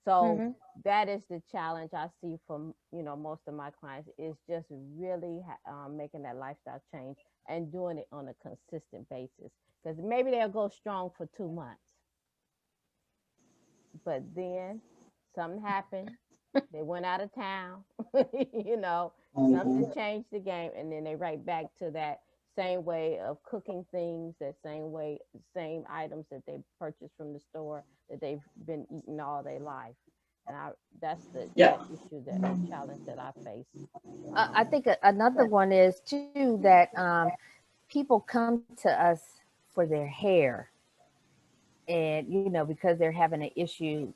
So Hmm. that is the challenge I see from, most of my clients, is just really making that lifestyle change and doing it on a consistent basis. Because maybe they'll go strong for 2 months, but then something happened. They went out of town, you know, something changed the game, and then they right back to that same way of cooking things, that same way, same items that they purchased from the store that they've been eating all their life. And that's the Yeah. that issue, that or challenge that I face. I think another one is too that people come to us for their hair, and because they're having an issue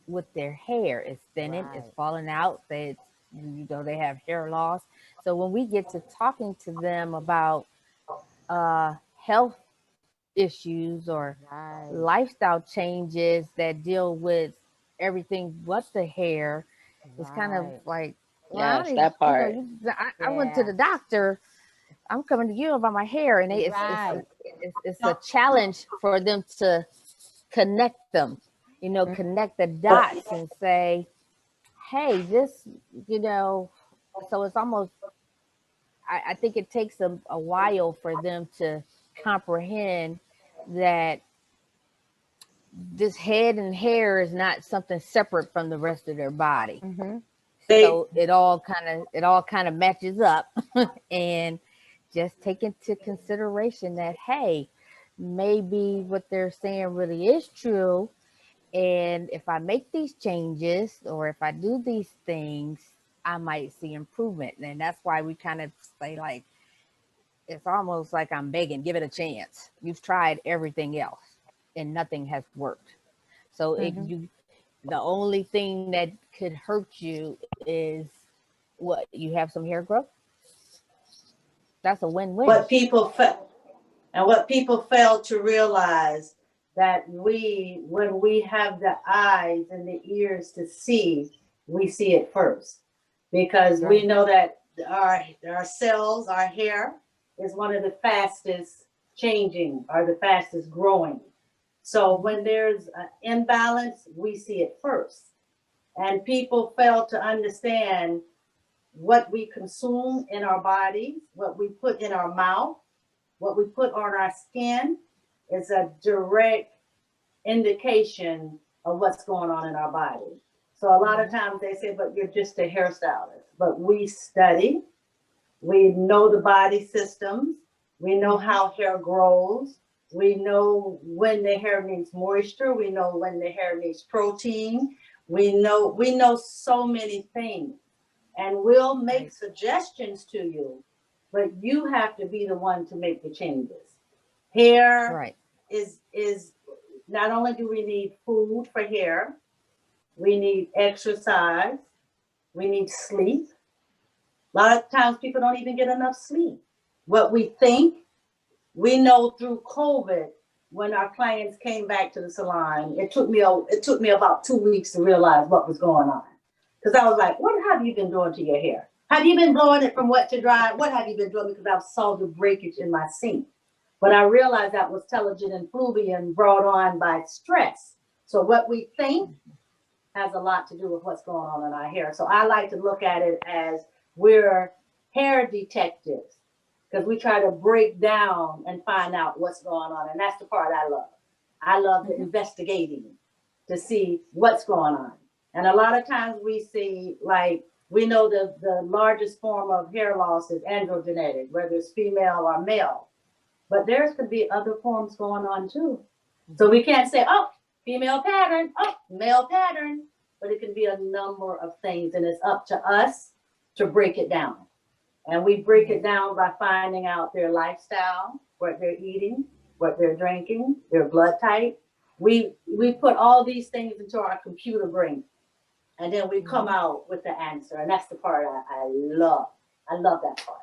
with their hair, it's thinning, it's Right, falling out. They have hair loss. So when we get to talking to them about health issues or right, lifestyle changes that deal with everything but the hair, it's kind of right. like, well, I don't Yes, even, that part. I went to Yeah, the doctor. I'm coming to you about my hair, and right. it's a challenge for them to connect them, Mm, connect the dots and say, hey, this, you know, so it's almost, I think it takes a while for them to comprehend that this head and hair is not something separate from the rest of their body. mhm. They So it all kind of matches up and just take into consideration that, hey, maybe what they're saying really is true. And if I make these changes or if I do these things, I might see improvement. And that's why we kind of say, like, it's almost like I'm begging, give it a chance. You've tried everything else and nothing has worked. So Mhm. the only thing that could hurt you is what, you have some hair growth. That's a win-win. what people felt and what people fail to realize that when we have the eyes and the ears to see, we see it first because we Right. know that our cells, our hair is one of the fastest changing or the fastest growing. So Mm-hmm. when there's an imbalance, we see it first. And people fail to understand what we consume in our bodies, what we put in our mouth, what we put on our skin is a direct indication of what's going on in our body. So a lot of Mm-hmm. times they say, but you're just a hairstylist. But we study, we know the body systems, we know Mm-hmm. how hair grows, we know when the hair needs moisture, we know when the hair needs protein, we know so many things. And we'll make Right. suggestions to you, but you have to be the one to make the changes. Hair Right. is not only do we need food for hair, we need exercise, we need sleep. A lot of times people don't even get enough sleep. What we think, we know through COVID, when our clients came back to the salon, it took me about 2 weeks to realize what was going on. Because I was like, what have you been doing to your hair? Have you been blowing it from wet to dry? What have you been doing? Because I saw the breakage in my sink. But I realized that was telogen and fluvium brought on by stress. So what we think has a lot to do with what's going on in our hair. So I like to look at it as we're hair detectives because we try to break down and find out what's going on. And that's the part I love. I love the Mm-hmm. investigating to see what's going on. And a lot of times we see, like, we know the largest form of hair loss is androgenetic, whether it's female or male. But there's could be other forms going on too. So we can't say, oh, female pattern, oh, male pattern, but it can be a number of things, and it's up to us to break it down. And we break it down by finding out their lifestyle, what they're eating, what they're drinking, their blood type. We put all these things into our computer brain, and then we come Mm-hmm. out with the answer. And that's the part I love. I love that part.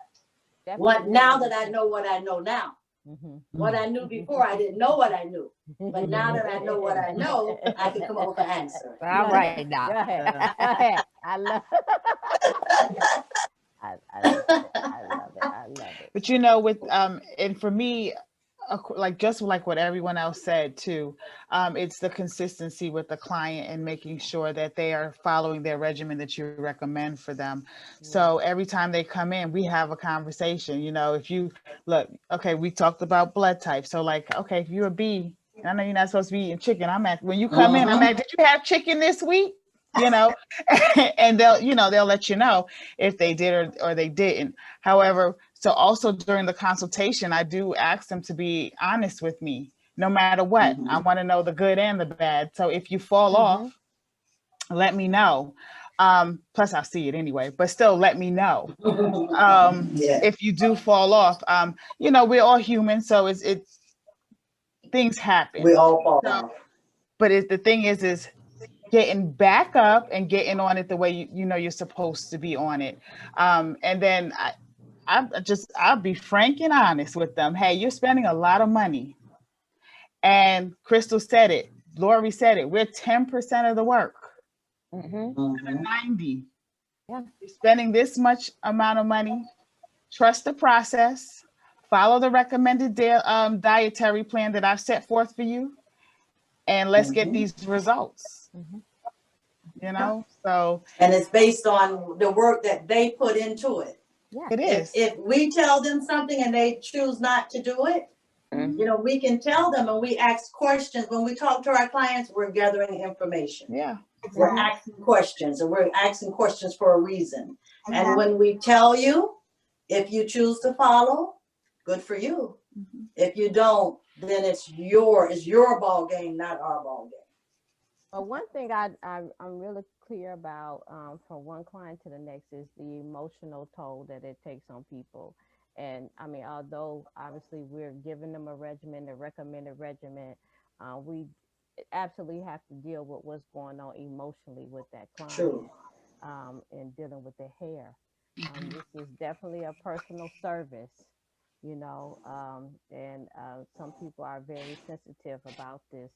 Definitely What have now an that I know intention. what I know now. Mhm. What I knew before, I didn't know what I knew. But now that I know what I know, I can come up with an answer. All Go ahead. right now. Go ahead. Go ahead. I love. I love it. I love it. I love it. But with and for me, like just like what everyone else said too, it's the consistency with the client and making sure that they are following their regimen that you recommend for them. Yeah. So every time they come in, we have a conversation. If you look, okay, we talked about blood type. So like, okay, if you're a B, and I know you're not supposed to be eating chicken. When you come in, Mm-hmm. did you have chicken this week? You know, and they'll let you know if they did or they didn't. However, So also during the consultation, I do ask them to be honest with me, no matter what. I want to know the good and the bad. So if you fall off, let me know. Plus I'll see it anyway, but still let me know. If you do fall off, you know, we're all human. So it's things happen. We all fall off. But the thing is getting back up and getting on it the way you know you're supposed to be on it. And then I'll be frank and honest with them. Hey, you're spending a lot of money. And Crystal said it, Lori said it, we're 10% of the work. 90. Yeah. You're spending this much amount of money. Trust the process. Follow the recommended dietary plan that I've set forth for you. And let's get these results. You know, so. And it's based on the work that they put into it. Yeah. It is. If we tell them something and they choose not to do it, you know, we can tell them, and we ask questions. When we talk to our clients, we're gathering information. Yeah. We're asking questions, and we're asking questions for a reason. And when we tell you, if you choose to follow, good for you. If you don't, then it's your ball game, not our ball game. Well, one thing I'm really clear about from one client to the next is the emotional toll that it takes on people. And I mean, although obviously we're giving them a regimen, a recommended regimen, we absolutely have to deal with what's going on emotionally with that client. True. And dealing with their hair. This is definitely a personal service, you know, and some people are very sensitive about this,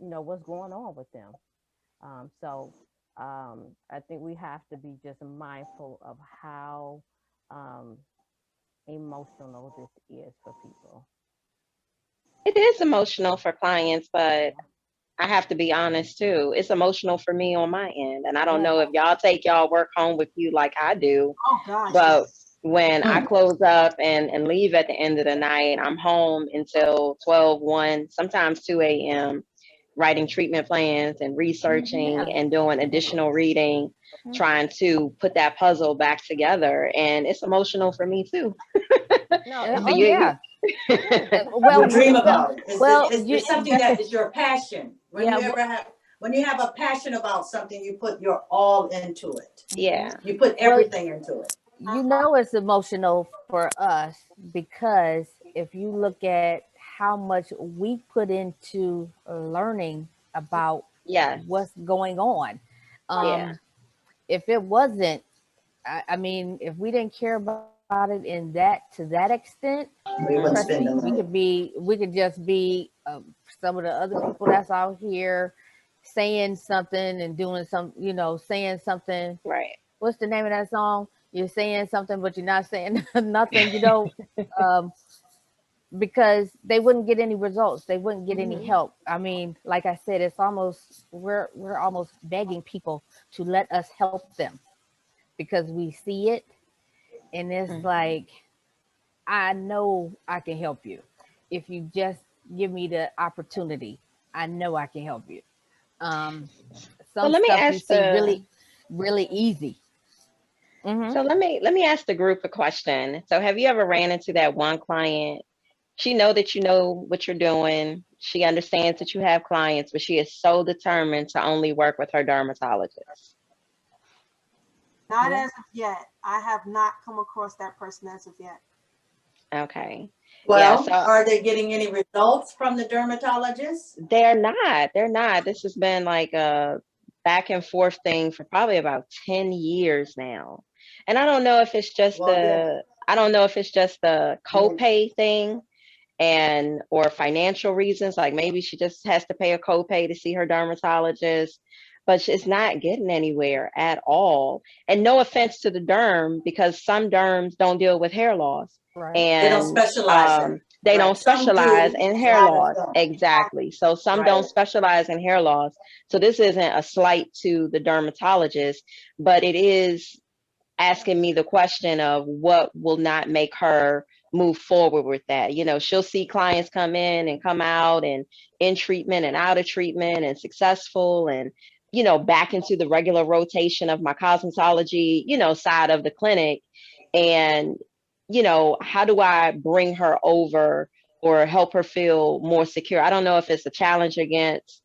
you know, what's going on with them. So I think we have to be just mindful of how emotional this is for people. It is emotional for clients, but I have to be honest too. It's emotional for me on my end. And I don't know if y'all take y'all work home with you like I do. Oh gosh. But when I close up and leave at the end of the night, I'm home until 12, 1, sometimes 2 a.m. writing treatment plans and researching and doing additional reading, trying to put that puzzle back together. And it's emotional for me too. Well, you dream about it. It's you- something that is your passion. When you have a passion about something, you put your all into it. Yeah. You put everything into it. You know it's emotional for us because if you look at how much we put into learning about what's going on. If it wasn't, I mean, if we didn't care about it in that to that extent, trust me, we could just be some of the other people that's out here saying something and doing some, you know, saying something. Right. What's the name of that song? You're saying something, but you're not saying nothing, you know, because they wouldn't get any results. They wouldn't get any help. I mean, like I said, it's almost, we're almost begging people to let us help them because we see it. And it's like, I know I can help you. If you just give me the opportunity, I know I can help you. Some stuff you see really, really easy. So let me ask the group a question. So have you ever ran into that one client? She know that you know what you're doing. She understands that you have clients, but she is so determined to only work with her dermatologist. Not as of yet. I have not come across that person as of yet. Okay. Well, are they getting any results from the dermatologist? They're not. They're not. This has been like a back and forth thing for probably about 10 years now. And I don't know if it's just the copay thing and or financial reasons. Like maybe she just has to pay a copay to see her dermatologist, but it's not getting anywhere at all. And no offense to the derm, because some derms don't deal with hair loss. Right. And they don't specialize they don't specialize in hair loss. Exactly. So some don't specialize in hair loss. So this isn't a slight to the dermatologist, but it is asking me the question of what will not make her move forward with that. You know, she'll see clients come in and come out and in treatment and out of treatment and successful and, you know, back into the regular rotation of my cosmetology, you know, side of the clinic. And you know, how do I bring her over or help her feel more secure? I don't know if it's a challenge against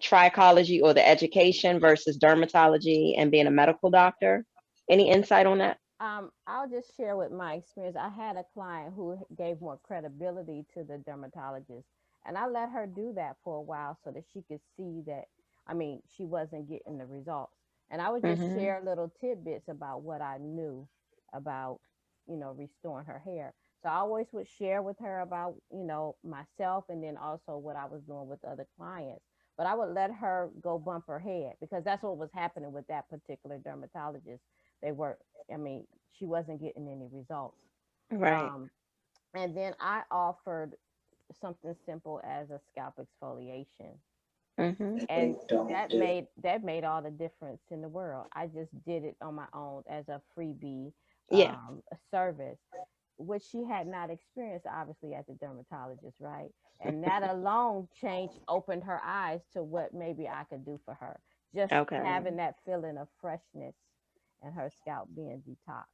trichology or the education versus dermatology and being a medical doctor. Any insight on that? I'll just share with my experience. I had a client who gave more credibility to the dermatologist, and I let her do that for a while so that she could see that, I mean, she wasn't getting the results. And I would just Mm-hmm. share little tidbits about what I knew about, restoring her hair. So I always would share with her about, myself, and then also what I was doing with other clients. But I would let her go bump her head, because that's what was happening with that particular dermatologist. They were, I mean, she wasn't getting any results. Right. Um, and then I offered something simple as a scalp exfoliation, Mm-hmm. and We don't do. that made all the difference in the world. I just did it on my own as a freebie, Yeah. a service, which she had not experienced obviously at the dermatologist, right? And that alone opened her eyes to what maybe I could do for her. Just Okay. having that feeling of freshness and her scalp being detoxed.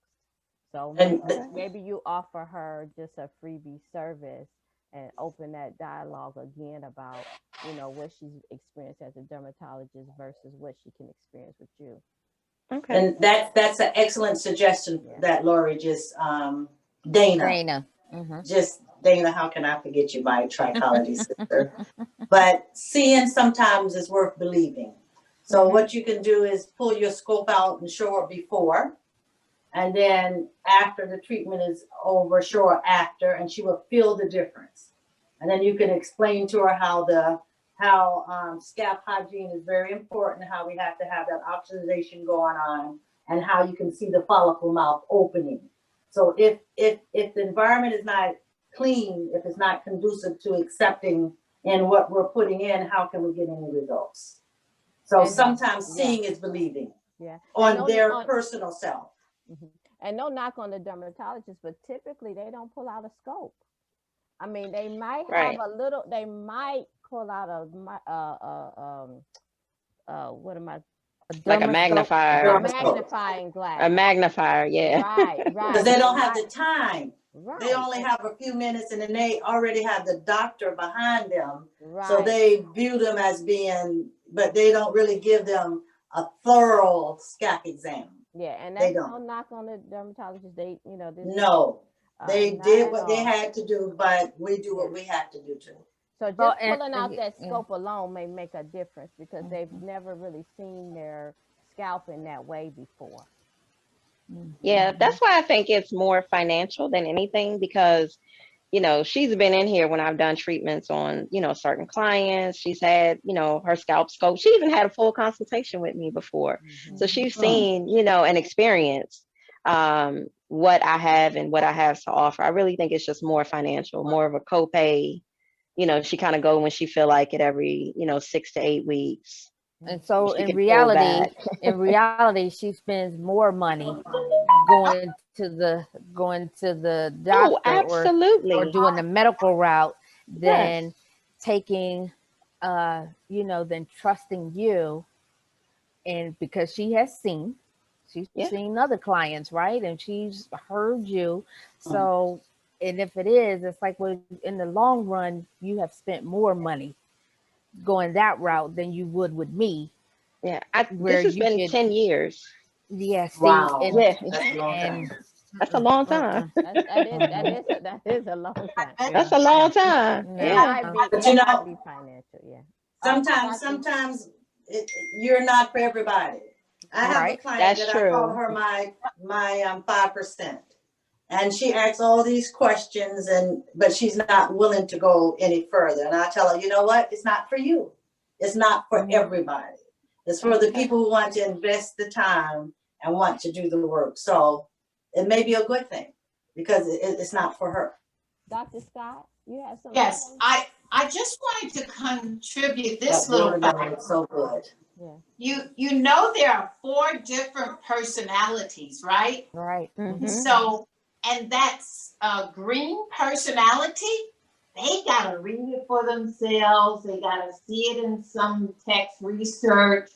So And Okay. maybe you offer her just a freebie service and open that dialogue again about, what she's experienced as a dermatologist versus what she can experience with you. Okay. and that's an excellent suggestion Yeah. that Lori just Dana. Dana. Mm-hmm. Just Dana, how can I forget you, my trichology sister? But seeing sometimes is worth believing. So Mm-hmm. what you can do is pull your scope out and show her before, and then after the treatment is over, show her after, and she will feel the difference. And then you can explain to her how scalp hygiene is very important, how we have to have that oxidation going on, and how you can see the follicle mouth opening. So if the environment is not clean, if it's not conducive to accepting in what we're putting in, how can we get any results? So And no, sometimes yeah, seeing is believing yeah. And on their personal self. mhm. And no knock on the dermatologist, but typically they don't pull out a scope. I mean, they might have Right. a little. They might pull out what am I? A Like a dermoscope. A magnifier. Dermoscope. magnifying A glass. magnifier. Yeah. Right, Because right. they They don't have might. the time. They Right, only have a few minutes, and then they already have the doctor behind them. So right. they view them as being, but they don't really give them a thorough scalp exam. Yeah, and They that's no don't. knock on the dermatologist. They, this is No, they not did at what they all. had to do, but we do Yeah. what we have to do too. So Well, just pulling out that yeah. scope alone may make a difference because they've Mhm. never really seen their scalp in that way before. Yeah. Mhm. That's why I think it's more financial than anything because, you know, she's been in here when I've done treatments on, you know, certain clients. She's had, you know, her scalp scope. She even had a full consultation with me before. So Mm-hmm. she's Mm. seen, you know, and experienced what I have and what I have to offer. I really think it's just more financial, more of a copay. You know, she kind of go when she feel like it every, you know, 6 to 8 weeks. And so She can pull back. in reality, she spends more money going to the Oh, doctor or absolutely. doing the medical route Yes. than taking than trusting you, and because she's Yeah. seen other clients, right? And she's heard you. Mm. So, and if it is, it's like, well, in the long run, you have spent more money going that route than you would with me, Yeah. where This has you been could, 10 years. yeah, see, Wow, Yeah. that's a long and time. That's a mm-mm, long time. mm-mm, That mm-mm, is a long time. I bet That's Yeah, a long time. it no, Yeah. might be But it you might know, be financial. Yeah. sometimes Doctor. sometimes you're not for everybody. I have a right. client That's that I call true. her my 5%, and she asks all these questions, and but she's not willing to go any further. And I tell her, you know what? It's not for you. It's not for Mm-hmm. everybody. It's for the Okay. people who want to invest the time and want to do the work. So it may be a good thing because it's not for her. Dr. Scott, you have something to Yes, say? I just wanted to contribute this That little word fact. is so good. Yeah. You know there are 4 different personalities, right? Right. And Mm-hmm. Mm-hmm. so, and that's green personality. They gotta read it for themselves. They gotta see it in some text research,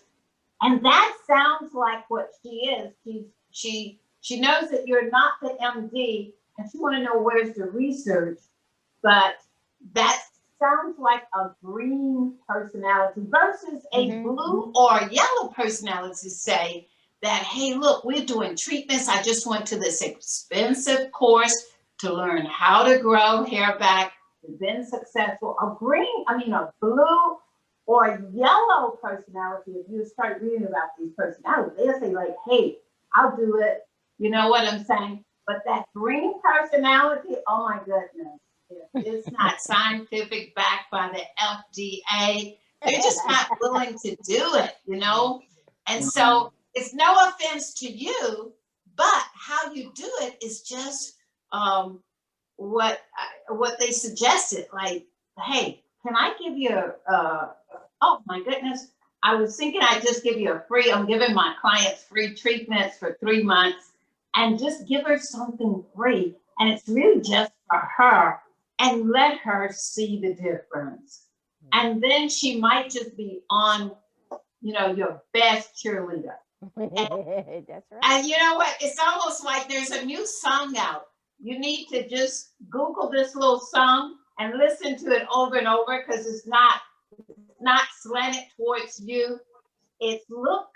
and that sounds like what she is. She knows that you're not the MD, and she want to know where's the research. But that sounds like a green personality versus a blue or yellow personality say that, hey, look, we're doing treatments. I just went to this expensive course to learn how to grow hair back. It's been successful. A blue or yellow personality, if you start reading about these personalities, they'll say like, hey, I'll do it. You know what I'm saying? But that green personality, oh my goodness. If it's not scientific backed by the FDA, they're just not willing to do it, you know? And so it's no offense to you, but how you do it is just what they suggested. Like, hey, can I give you oh my goodness, I was thinking I'd just give you I'm giving my clients free treatments for 3 months and just give her something free. And it's really just for her and let her see the difference. And then she might just be on, your best cheerleader. That's right. And you know what? It's almost like there's a new song out. You need to just Google this little song and listen to it over and over because it's not slanted towards you. It's Google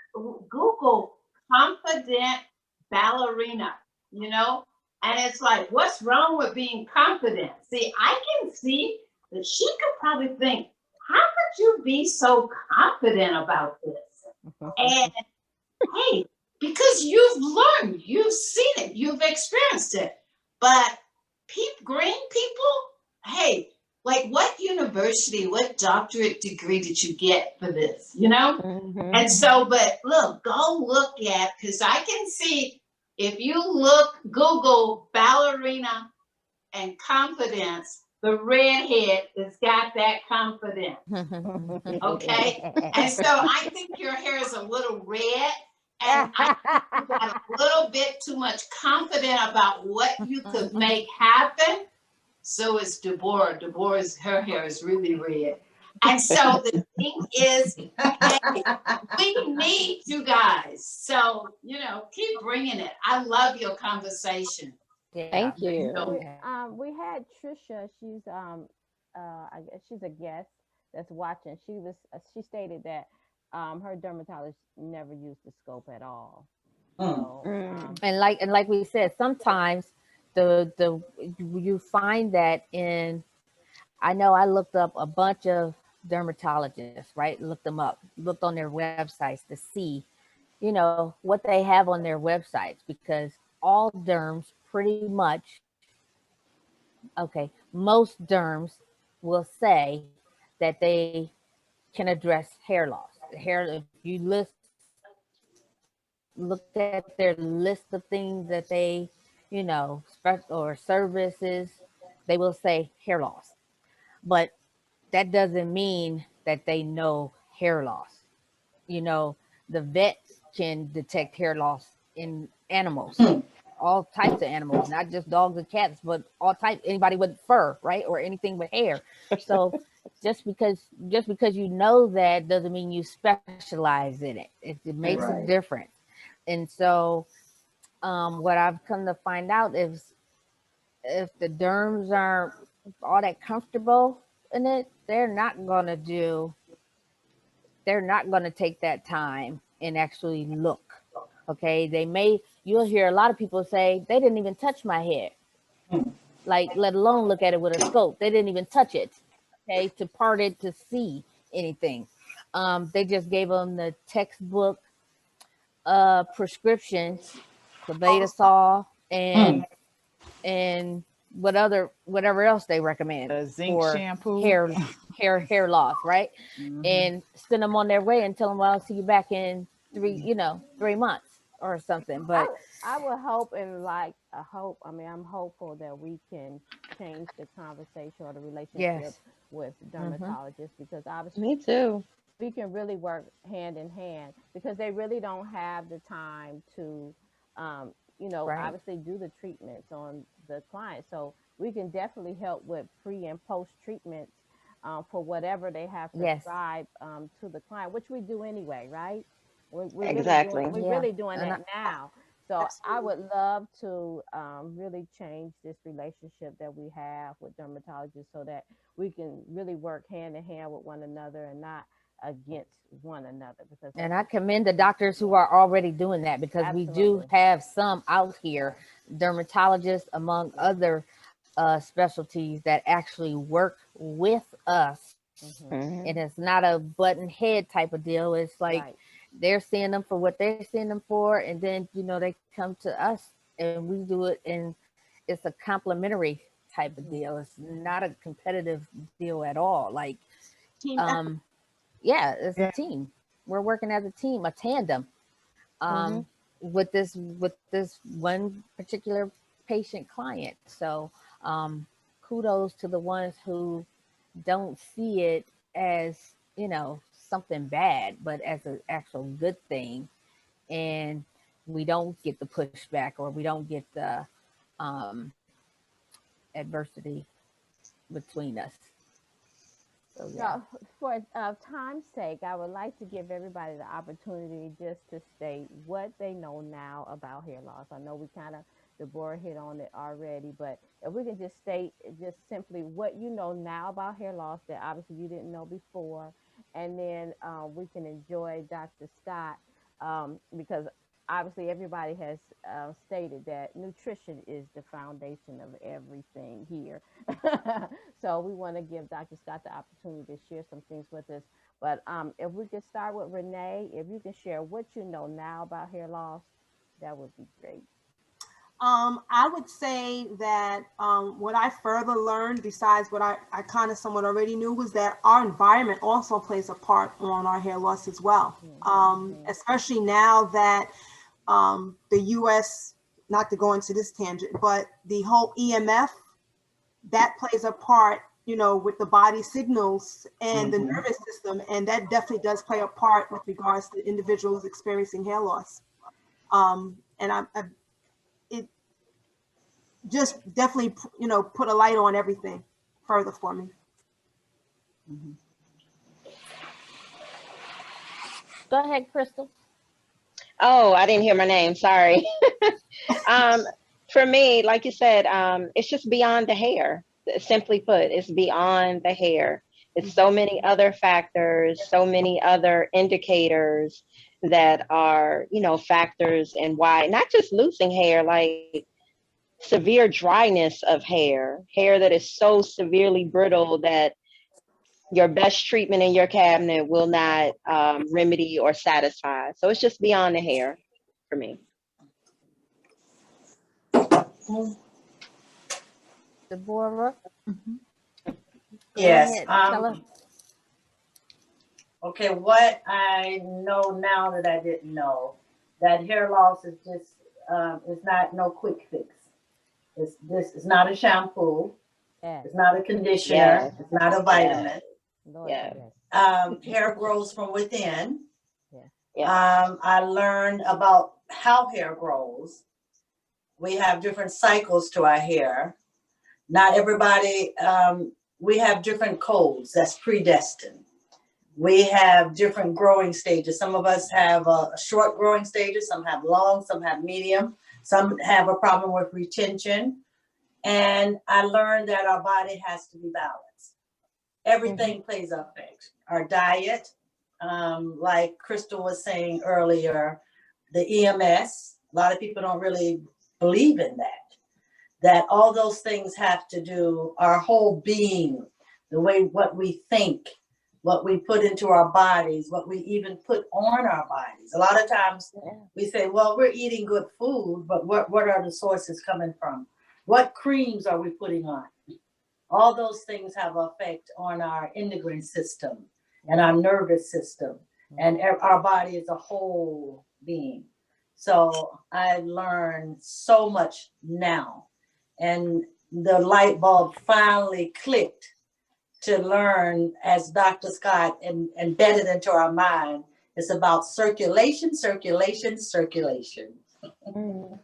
confident ballerina, and it's like, what's wrong with being confident? See, I can see that she could probably think, how could you be so confident about this? And hey, because you've learned, you've seen it, you've experienced it. But green people, hey, like what university, what doctorate degree did you get for this, And so, but look, go look at, because I can see if you Google ballerina and confidence, the redhead has got that confidence. Okay. And so I think your hair is a little red. And I think you got a little bit too much confident about what you could make happen. So is Deborah. Her hair is really red. And so the thing is, we need you guys. So, keep bringing it. I love your conversation. Thank you. We had Trisha. She's I guess she's a guest that's watching. She stated that her dermatologist never used the scope at all. So, and like we said, sometimes you find that I know I looked up a bunch of dermatologists, right? Looked them up, looked on their websites to see, what they have on their websites, because all derms pretty much, most derms will say that they can address hair loss. If you look at their list of things that they, or services, they will say hair loss. But that doesn't mean that they know hair loss. The vets can detect hair loss in animals, all types of animals, not just dogs and cats, but all types, anybody with fur, right? Or anything with hair. So just because you know that doesn't mean you specialize in it. It makes a difference. And so what I've come to find out is if the derms aren't all that comfortable in it, they're not going to take that time and actually look. Okay. You'll hear a lot of people say they didn't even touch my head, like, let alone look at it with a scope. They didn't even touch it, okay, to part it to see anything. They just gave them the textbook prescription, the Beta-Sol, and whatever else they recommend zinc for shampoo, hair loss, right? And send them on their way and tell them, well, I'll see you back in 3 months or something. But I would hope I'm hopeful that we can change the conversation or the relationship with dermatologists, because obviously Me too. we can really work hand in hand, because they really don't have the time to obviously do the treatments on the client. So we can definitely help with pre and post treatments for whatever they have prescribed to the client, which we do anyway, right? We're Exactly. Really doing that now. So I Absolutely. would love to really change this relationship that we have with dermatologists so that we can really work hand in hand with one another and not against one another. Because And I commend the doctors who are already doing that, because we do absolutely. have some out here, dermatologists among other specialties, that actually work with us. Hmm. And Mhm. it's not a button head type of deal. It's like Right. they're seeing them for what they're seeing them for, and then they come to us and we do it, and it's a complimentary type of Hmm. deal. It's not a competitive deal at all. Like, Team effort. um, yeah, it's a Yeah. team. We're working as a team, a tandem, Hmm. um, with this one particular patient client. So kudos to the ones who don't see it as something bad, but as an actual good thing, and we don't get the pushback, or we don't get the um, adversity between us. So yeah. Now, for time's sake, I would like to give everybody the opportunity just to state what they know now about hair loss. I know we kind of, Deborah hit on it already, but if we can just state just simply what you know now about hair loss that obviously you didn't know before, and then we can enjoy Dr. Scott because obviously everybody has stated that nutrition is the foundation of everything here. So we want to give Dr. Scott the opportunity to share some things with us. But if we could start with Renee, if you can share what you know now about hair loss, that would be great. I would say that what I further learned, besides what I kind of somewhat already knew, was that our environment also plays a part on our hair loss as well. Mm-hmm. Especially now that the US, not to go into this tangent, but the whole EMF, that plays a part, with the body signals and the Mhm. nervous system. And that definitely does play a part with regards to individuals experiencing hair loss. And it just definitely, put a light on everything further for me. Mhm. Go ahead, Crystal. Oh, I didn't hear my name. Sorry. um, for me, like you said, it's just beyond the hair. Simply put, it's beyond the hair. It's so many other factors, so many other indicators that are, factors in why not just losing hair, like severe dryness of hair that is so severely brittle that your best treatment in your cabinet will not remedy or satisfy. So it's just beyond the hair for me. Deborah, Mhm. go Yes. ahead. Tell us. Okay, what I know now that I didn't know, that hair loss is just it's not no quick fix. It's not a shampoo. Yes. It's not a conditioner. Yes, It's not a yes, vitamin. Lord, yes, yes. Hair grows from within. Yes. yes. I learned about how hair grows. We have different cycles to our hair. Not everybody, we have different codes that's predestined. We have different growing stages. Some of us have a short growing stages, some have long, some have medium, some have a problem with retention. And I learned that our body has to be balanced. Everything plays a effect. Our diet, like Crystal was saying earlier, the EMS, a lot of people don't really believe in that all those things have to do our whole being, the way what we think, what we put into our bodies, what we even put on our bodies. A lot of times we say, well, we're eating good food, but what are the sources coming from? What creams are we putting on? All those things have an effect on our endocrine system and our nervous system and our body as a whole being. So I learned so much now. And the light bulb finally clicked to learn, as Dr. Scott embedded into our mind, it's about circulation, circulation, circulation. Mm.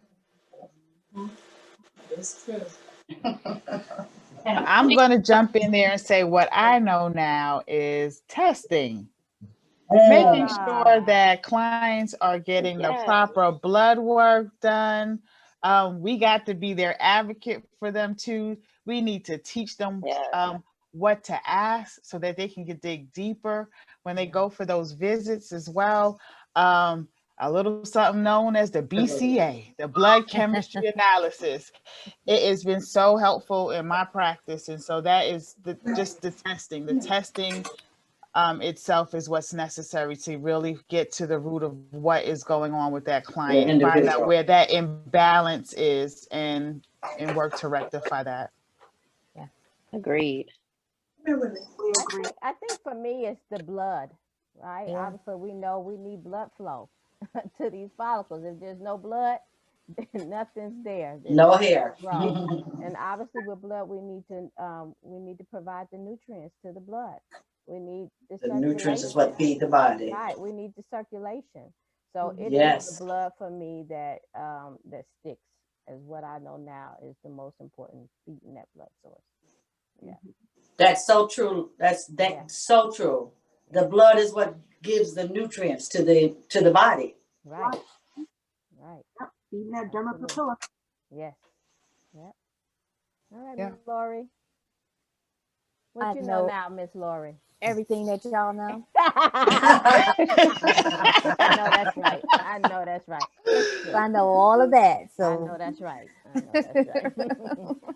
It's true. I'm going to jump in there and say what I know now is testing. Making sure Ah, that clients are getting the Yes. proper blood work done. We got to be their advocate for them too. We need to teach them Yes. what to ask so that they can dig deeper when they go for those visits as well. A little something known as the BCA, the blood chemistry analysis. It has been so helpful in my practice. And so that is just the testing. The testing itself is what's necessary to really get to the root of what is going on with that client, find out where that imbalance is, and work to rectify that. Agreed. We I agree. think I think for me it's the blood, right? Yeah. Obviously, we know we need blood flow to these follicles. If there's no blood, then nothing's there. There's No nothing to hair. grow. And obviously, with blood, we need to provide the nutrients to the blood. We need the The nutrients is circulation. what feed the body. Right. We need the circulation. So it is the Yes. blood for me that that sticks, as what I know now is the most important, feeding that blood source. Yeah. That's so true. That's Yeah. so true. The blood is what gives the nutrients to the body. Right. Right. Yep. Even that Absolutely. dermatopilla. Yes. Yep. All right, Yeah. Miss Lori. What I you know know now, Miss Lori? everything that y'all know. I know that's right. I know that's right. So Listen, I know all of that. I So know that's right. I know that's right.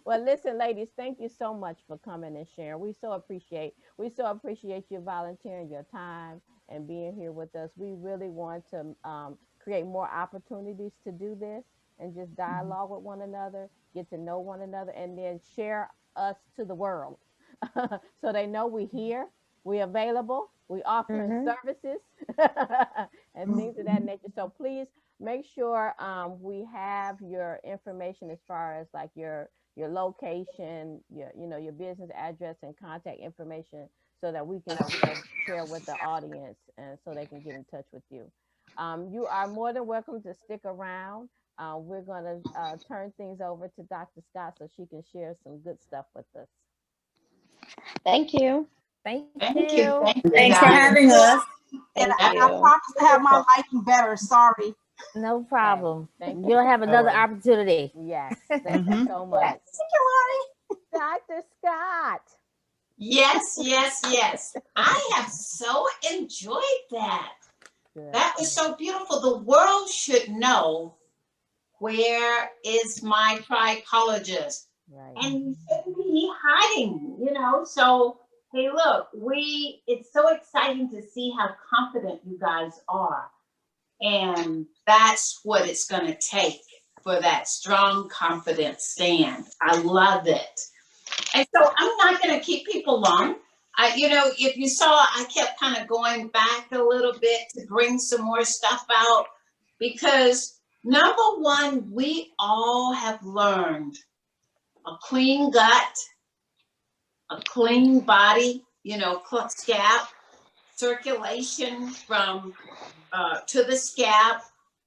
Well, listen, ladies, thank you so much for coming and sharing. We so appreciate you volunteering your time and being here with us. We really want to create more opportunities to do this and just dialogue with one another, get to know one another, and then share us to the world so they know we're here, we're available, we offering hmm services and things of that nature. So please make sure we have your information as far as like your location, your business address and contact information, so that we can share with the audience and so they can get in touch with you. You are more than welcome to stick around. We're going to turn things over to Dr. Scott so she can share some good stuff with us. Thank you. thank Thank you. you. Thank you, Thanks for guys. having us. And Thank I you. promise to have my lighting better. Sorry. No problem. Thank you. You'll have another right. opportunity. Yes. Thank you so much. Thank you, Dr. Scott. Yes, yes, yes. I have so enjoyed that. Good. That was so beautiful. The world should know, where is my trichologist? Right. And you shouldn't be hiding, So, hey, look, it's so exciting to see how confident you guys are. And that's what it's going to take for that strong, confident stand. I love it. And so I'm not going to keep people long. If you saw, I kept kind of going back a little bit to bring some more stuff out, because number one, we all have learned a clean gut, a clean body, scalp, circulation from to the scalp,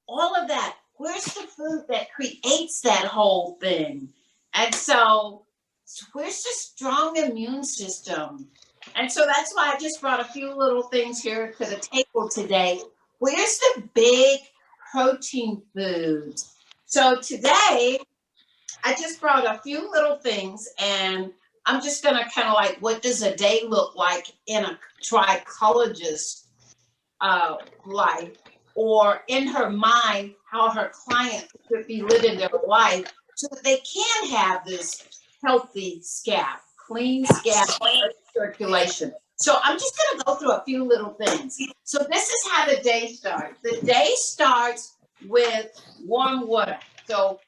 all of that. Where's the food that creates that whole thing? And so, where's the strong immune system? And so that's why I just brought a few little things here to the table today. Where's the big protein foods? So today, I just brought a few little things, and I'm just going to kind of like, what does a day look like in a trichologist life, or in her mind, how her client should be living their life so that they can have this healthy scalp, clean scalp, circulation. So I'm just going to go through a few little things. So this is how the day starts. The day starts with warm water. So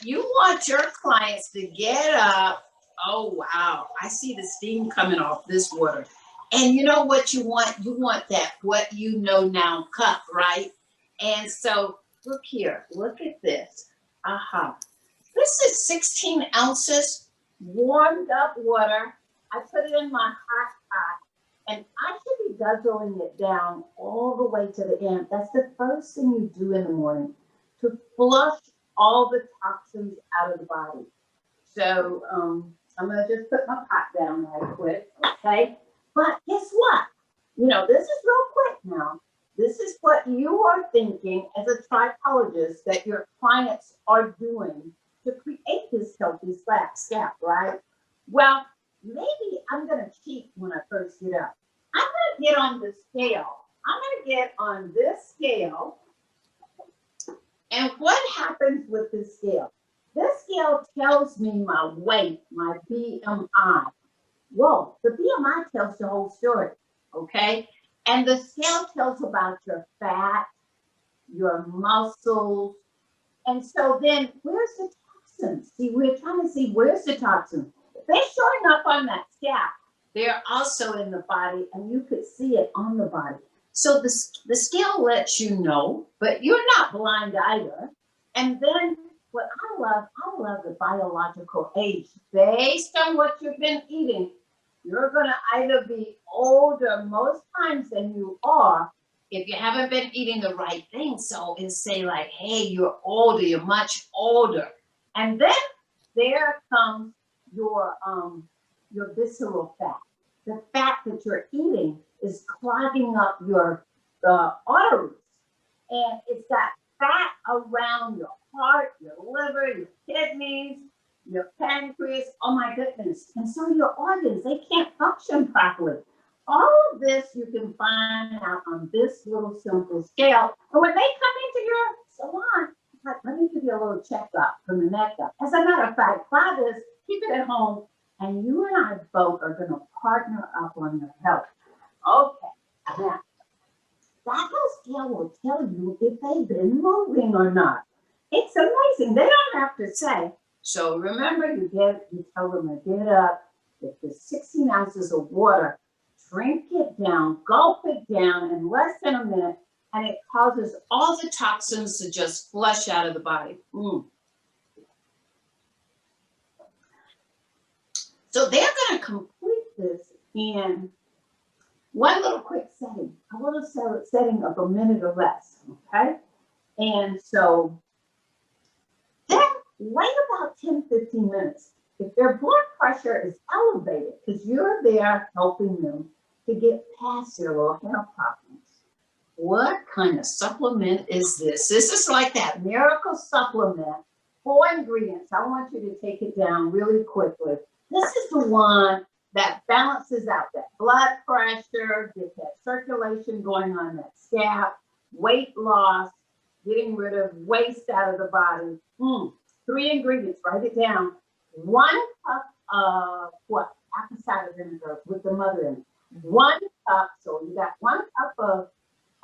you want your clients to get up. Oh, wow. I see the steam coming off this water. And you know what you want? You want that what you know now cup, right? And so look here. Look at this. Aha. This is 16 ounces warmed up water. I put it in my hot pot, and I should be guzzling it down all the way to the end. That's the first thing you do in the morning, to flush all the toxins out of the body. So I'm going to just put my pot down right quick, okay? But guess what? you know, this is real quick now. This is what you are thinking as a trichologist that your clients are doing to create this healthy scalp, right? Well, maybe I'm going to cheat when I first get up. I'm going to get on the scale. I'm going to get on this scale. And what happens with this scale? This scale tells me my weight, my BMI. Whoa, the BMI tells the whole story, okay? And the scale tells about your fat, your muscles. And so then where's the toxins? See, we're trying to see where's the toxins. If they're showing up on that scalp, they're also in the body, and you could see it on the body. So the scale lets you know, but you're not blind either. And then what I love the biological age. Based on what you've been eating, you're going to either be older most times than you are if you haven't been eating the right thing. So it's say like, hey, you're older, you're much older. And then there comes your visceral fat. The fat that you're eating is clogging up your arteries. And it's got fat around your heart, your liver, your kidneys, your pancreas, oh my goodness. And so your organs, they can't function properly. All of this you can find out on this little simple scale. And when they come into your salon, like, let me give you a little checkup from the neck up. As a matter of fact, try this, keep it at home, and you and I both are going to partner up on your health. Okay, now, that little scale will tell you if they've been moving or not. It's amazing. They don't have to say. So remember, you tell them to get up, get the 16 ounces of water, drink it down, gulp it down in less than a minute, and it causes all the toxins to just flush out of the body. So they're going to complete this in one little quick setting, a little setting of a minute or less, okay? And so then wait about 10, 15 minutes. If their blood pressure is elevated, because you're there helping them to get past their little health problems, what kind of supplement is this? This is like that miracle supplement, 4 ingredients. I want you to take it down really quickly. This is the one that balances out that blood pressure, get that circulation going on that scalp, weight loss, getting rid of waste out of the body. 3 ingredients, write it down. 1 cup of what? Apple cider vinegar with the mother in it. 1 cup, so you got 1 cup of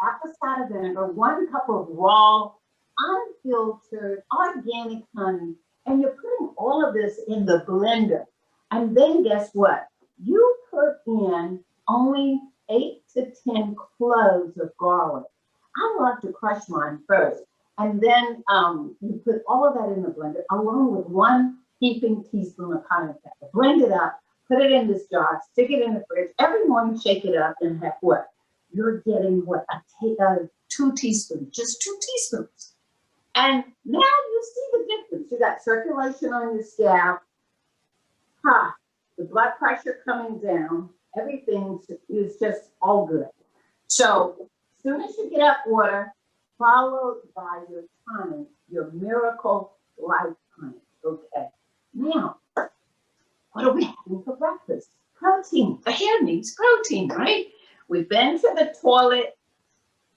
apple cider vinegar, 1 cup of raw, unfiltered, organic honey, and you're putting all of this in the blender. And then guess what? You put in only 8 to 10 cloves of garlic. I love to crush mine first. And then you put all of that in the blender along with 1 heaping teaspoon of cayenne pepper. Blend it up, put it in this jar, stick it in the fridge. Every morning, shake it up and have what? You're getting what? 2 teaspoons, just 2 teaspoons. And now you see the difference. You got circulation on your scalp. The blood pressure coming down. Everything is just all good. So as soon as you get up water, followed by your tonic, your miracle life tonic. Okay. Now, what are we having for breakfast? Protein. The hair needs protein, right? We've been to the toilet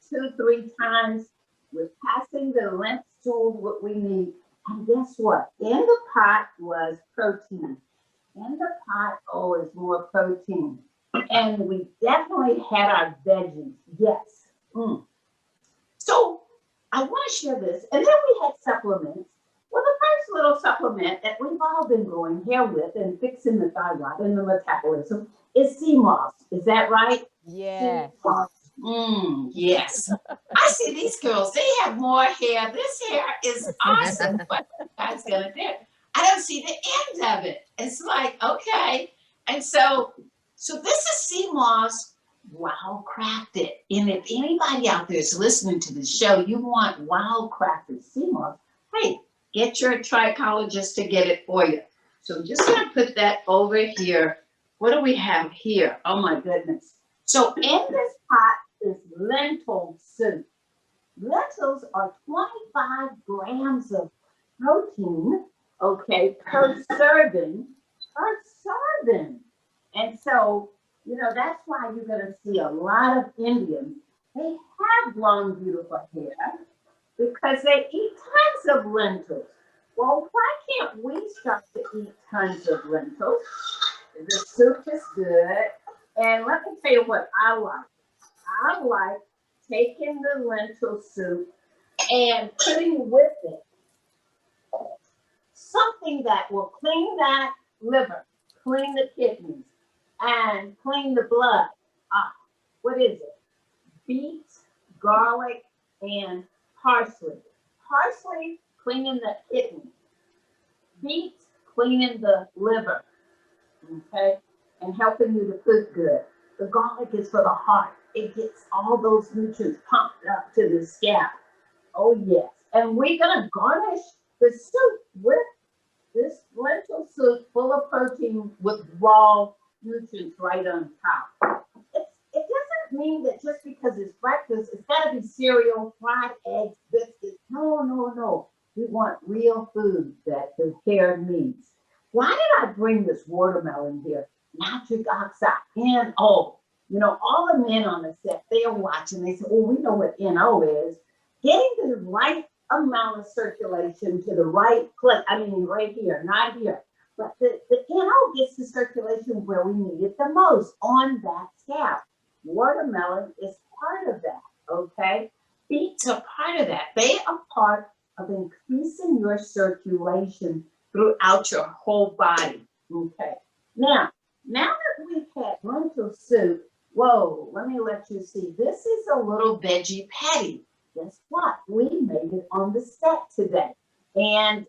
2, 3 times. We're passing the lymph stool, what we need. And guess what? In the pot was protein. In the pot, is more protein. And we definitely had our veggies. Yes. So I want to share this. And then we had supplements. Well, the first little supplement that we've all been going here with and fixing the thyroid and the metabolism is sea moss. Is that right? Yes. Yes. I see these girls, they have more hair. This hair is awesome. What you guys gonna do? I don't see the end of it. It's like, okay. And so this is sea moss, wild crafted. And if anybody out there is listening to the show, you want wild crafted sea moss, hey, get your trichologist to get it for you. So I'm just gonna put that over here. What do we have here? Oh my goodness. So in this pot is lentil soup. Lentils are 25 grams of protein, okay, per serving, And so, that's why you're going to see a lot of Indians. They have long, beautiful hair because they eat tons of lentils. Well, why can't we start to eat tons of lentils? The soup is good. And let me tell you what I like. I like taking the lentil soup and putting with it something that will clean that liver, clean the kidneys, and clean the blood. What is it? Beets, garlic, and parsley. Parsley cleaning the kidney. Beets cleaning the liver, okay, and helping you to cook good. The garlic is for the heart. It gets all those nutrients pumped up to the scalp. Oh yes, and we're gonna garnish the soup with this lentil soup full of protein with raw nutrients right on top. It doesn't mean that just because it's breakfast, it's got to be cereal, fried eggs, biscuits. No, no, no. We want real food that the hair needs. Why did I bring this watermelon here? Nitric oxide, NO. All the men on the set, they're watching. They say, oh, we know what NO is. Getting the right amount of circulation to the right place. I mean, right here, not here. But the NO gets the circulation where we need it the most, on that scalp. Watermelon is part of that, okay? Beets are part of that. They are part of increasing your circulation throughout your whole body, okay? Now that we've had lentil soup, whoa, let me let you see. This is a little veggie patty. Guess what? We made it on the set today. And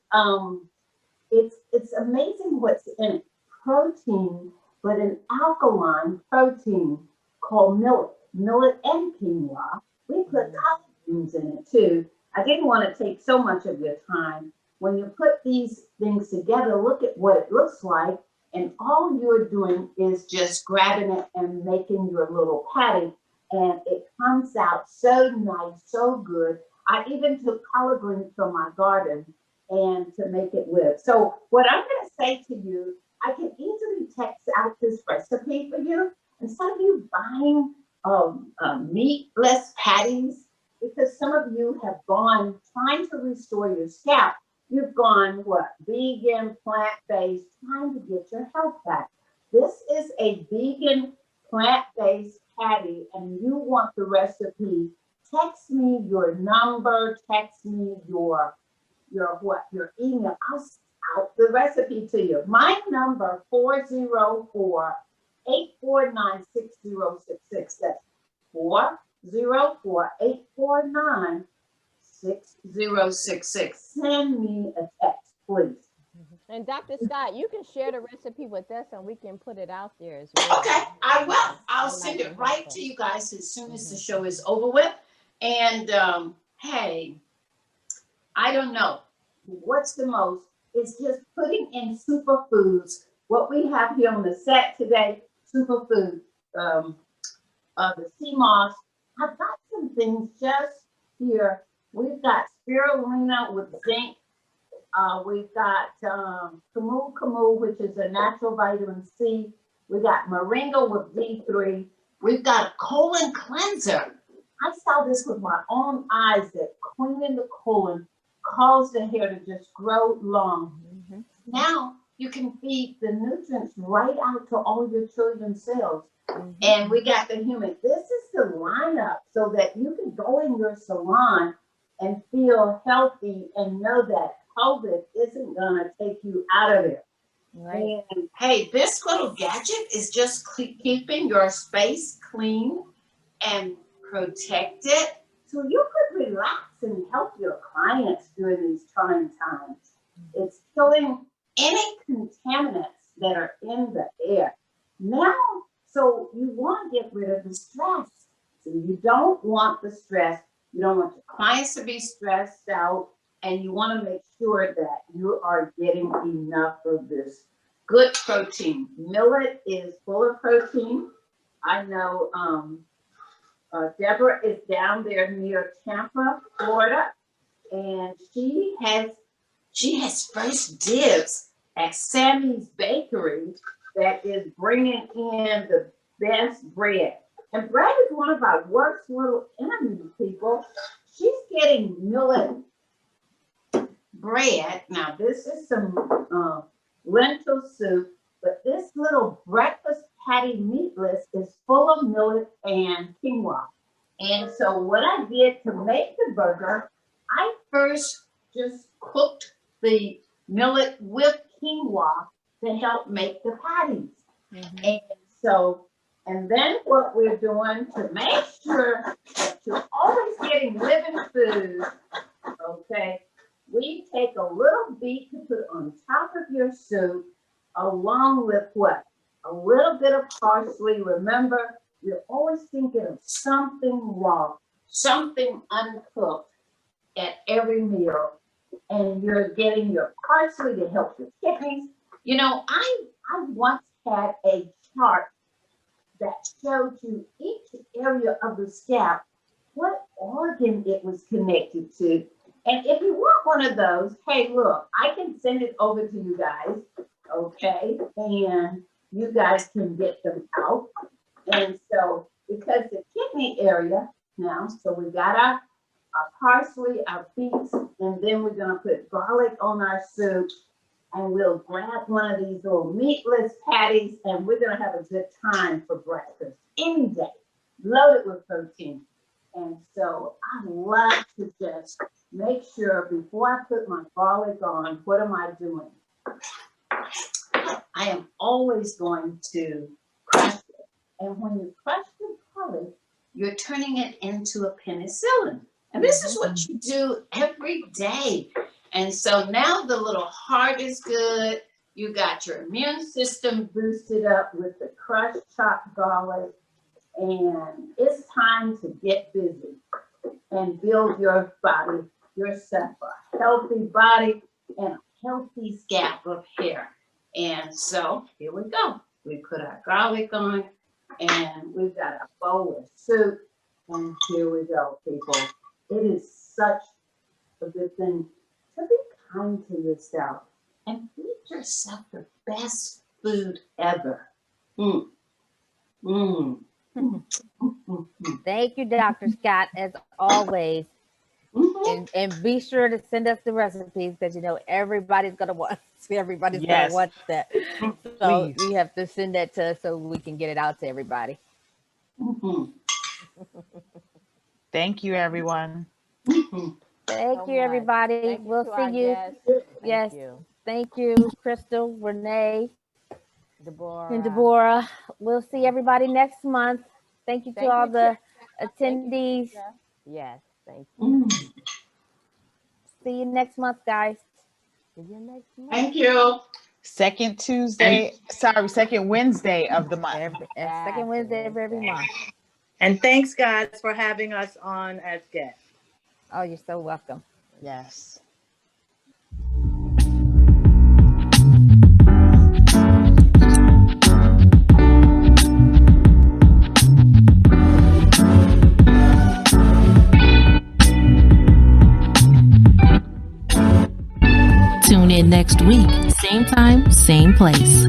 it's amazing what's in it. Protein, but an alkaline protein called millet and quinoa. We put collard greens in it too. I didn't want to take so much of your time. When you put these things together, look at what it looks like. And all you're doing is just grabbing it and making your little patty. And it comes out so nice, so good. I even took collard greens from my garden and to make it with. So what I'm going to say to you, I can easily text out this recipe for you instead of you buying meatless patties, because some of you have gone trying to restore your scalp. You've gone vegan, plant-based, trying to get your health back. This is a vegan, plant-based patty, and you want the recipe. Text me your number, text me your email. I'll out the recipe to you. My number 404-849-6066. That's 404-849-6066. Send me a text, please. And Dr. Scott, you can share the recipe with us and we can put it out there as well. Okay, I will. I'll send it right to you guys as soon as the show is over with. And hey, I don't know what's the most. It's just putting in superfoods. What we have here on the set today, superfood, the sea moss. I've got some things just here. We've got spirulina with zinc. We've got camu, which is a natural vitamin C. We got moringa with D3. We've got a colon cleanser. I saw this with my own eyes that cleaning the colon cause the hair to just grow long. Mm-hmm. Now you can feed the nutrients right out to all your children's cells. Mm-hmm. And we got the human. This is the lineup so that you can go in your salon and feel healthy and know that COVID isn't gonna take you out of it. Right. And hey, this little gadget is just keeping your space clean and protected, so you could relax and help your clients during these trying times. It's killing any contaminants that are in the air. Now, so you want to get rid of the stress. So you don't want the stress. You don't want your clients to be stressed out, and you want to make sure that you are getting enough of this good protein. Millet is full of protein. I know Deborah is down there near Tampa, Florida, and she has first dibs at Sammy's Bakery that is bringing in the best bread. And Brad is one of our worst little enemies, people. She's getting millet bread. Now, this is some lentil soup, but this little breakfast patty meatless is full of millet and quinoa. And so what I did to make the burger, I first just cooked the millet with quinoa to help make the patties. And so, and then what we're doing to make sure that you're always getting living food, okay, we take a little beet to put on top of your soup, along with what? A little bit of parsley. Remember, you're always thinking of something raw, something uncooked at every meal. And you're getting your parsley to help your kidneys. You know, I once had a chart that showed you each area of the scalp, what organ it was connected to. And if you want one of those, hey, look, I can send it over to you guys, okay? And you guys can get them out. And so, because the kidney area now, so we got our parsley, our beets, and then we're gonna put garlic on our soup, and we'll grab one of these little meatless patties, and we're gonna have a good time for breakfast any day, loaded with protein. And so I love to just make sure before I put my garlic on, what am I doing? I am always going to crush it. And when you crush the garlic, you're turning it into a penicillin. And this is what you do every day. And so now the little heart is good. You got your immune system boosted up with the crushed chopped garlic. And it's time to get busy and build your body, yourself a healthy body and a healthy scalp of hair. And so here we go. We put our garlic on and we've got a bowl of soup. And here we go, people. It is such a good thing to be kind to yourself and feed yourself the best food ever. Thank you, Dr. Scott, as always. And be sure to send us the recipes because you know everybody's gonna want gonna want that. So Please. you have to send that to us so we can get it out to everybody. Thank you, everyone. Thank you, everybody. Thank We'll to our see you. guests. Yes. Thank you. Thank you, Crystal, Renee, Deborah. and Deborah. We'll see everybody next month. Thank you to Thank all you, the Thank you, attendees. Tricia. Yes, thank you. See you next month, guys. See you next month. Thank you. Second Wednesday of the month. Second Wednesday of every month. And thanks, guys, for having us on as guests. Oh, you're so welcome. Yes. Tune in next week, same time, same place.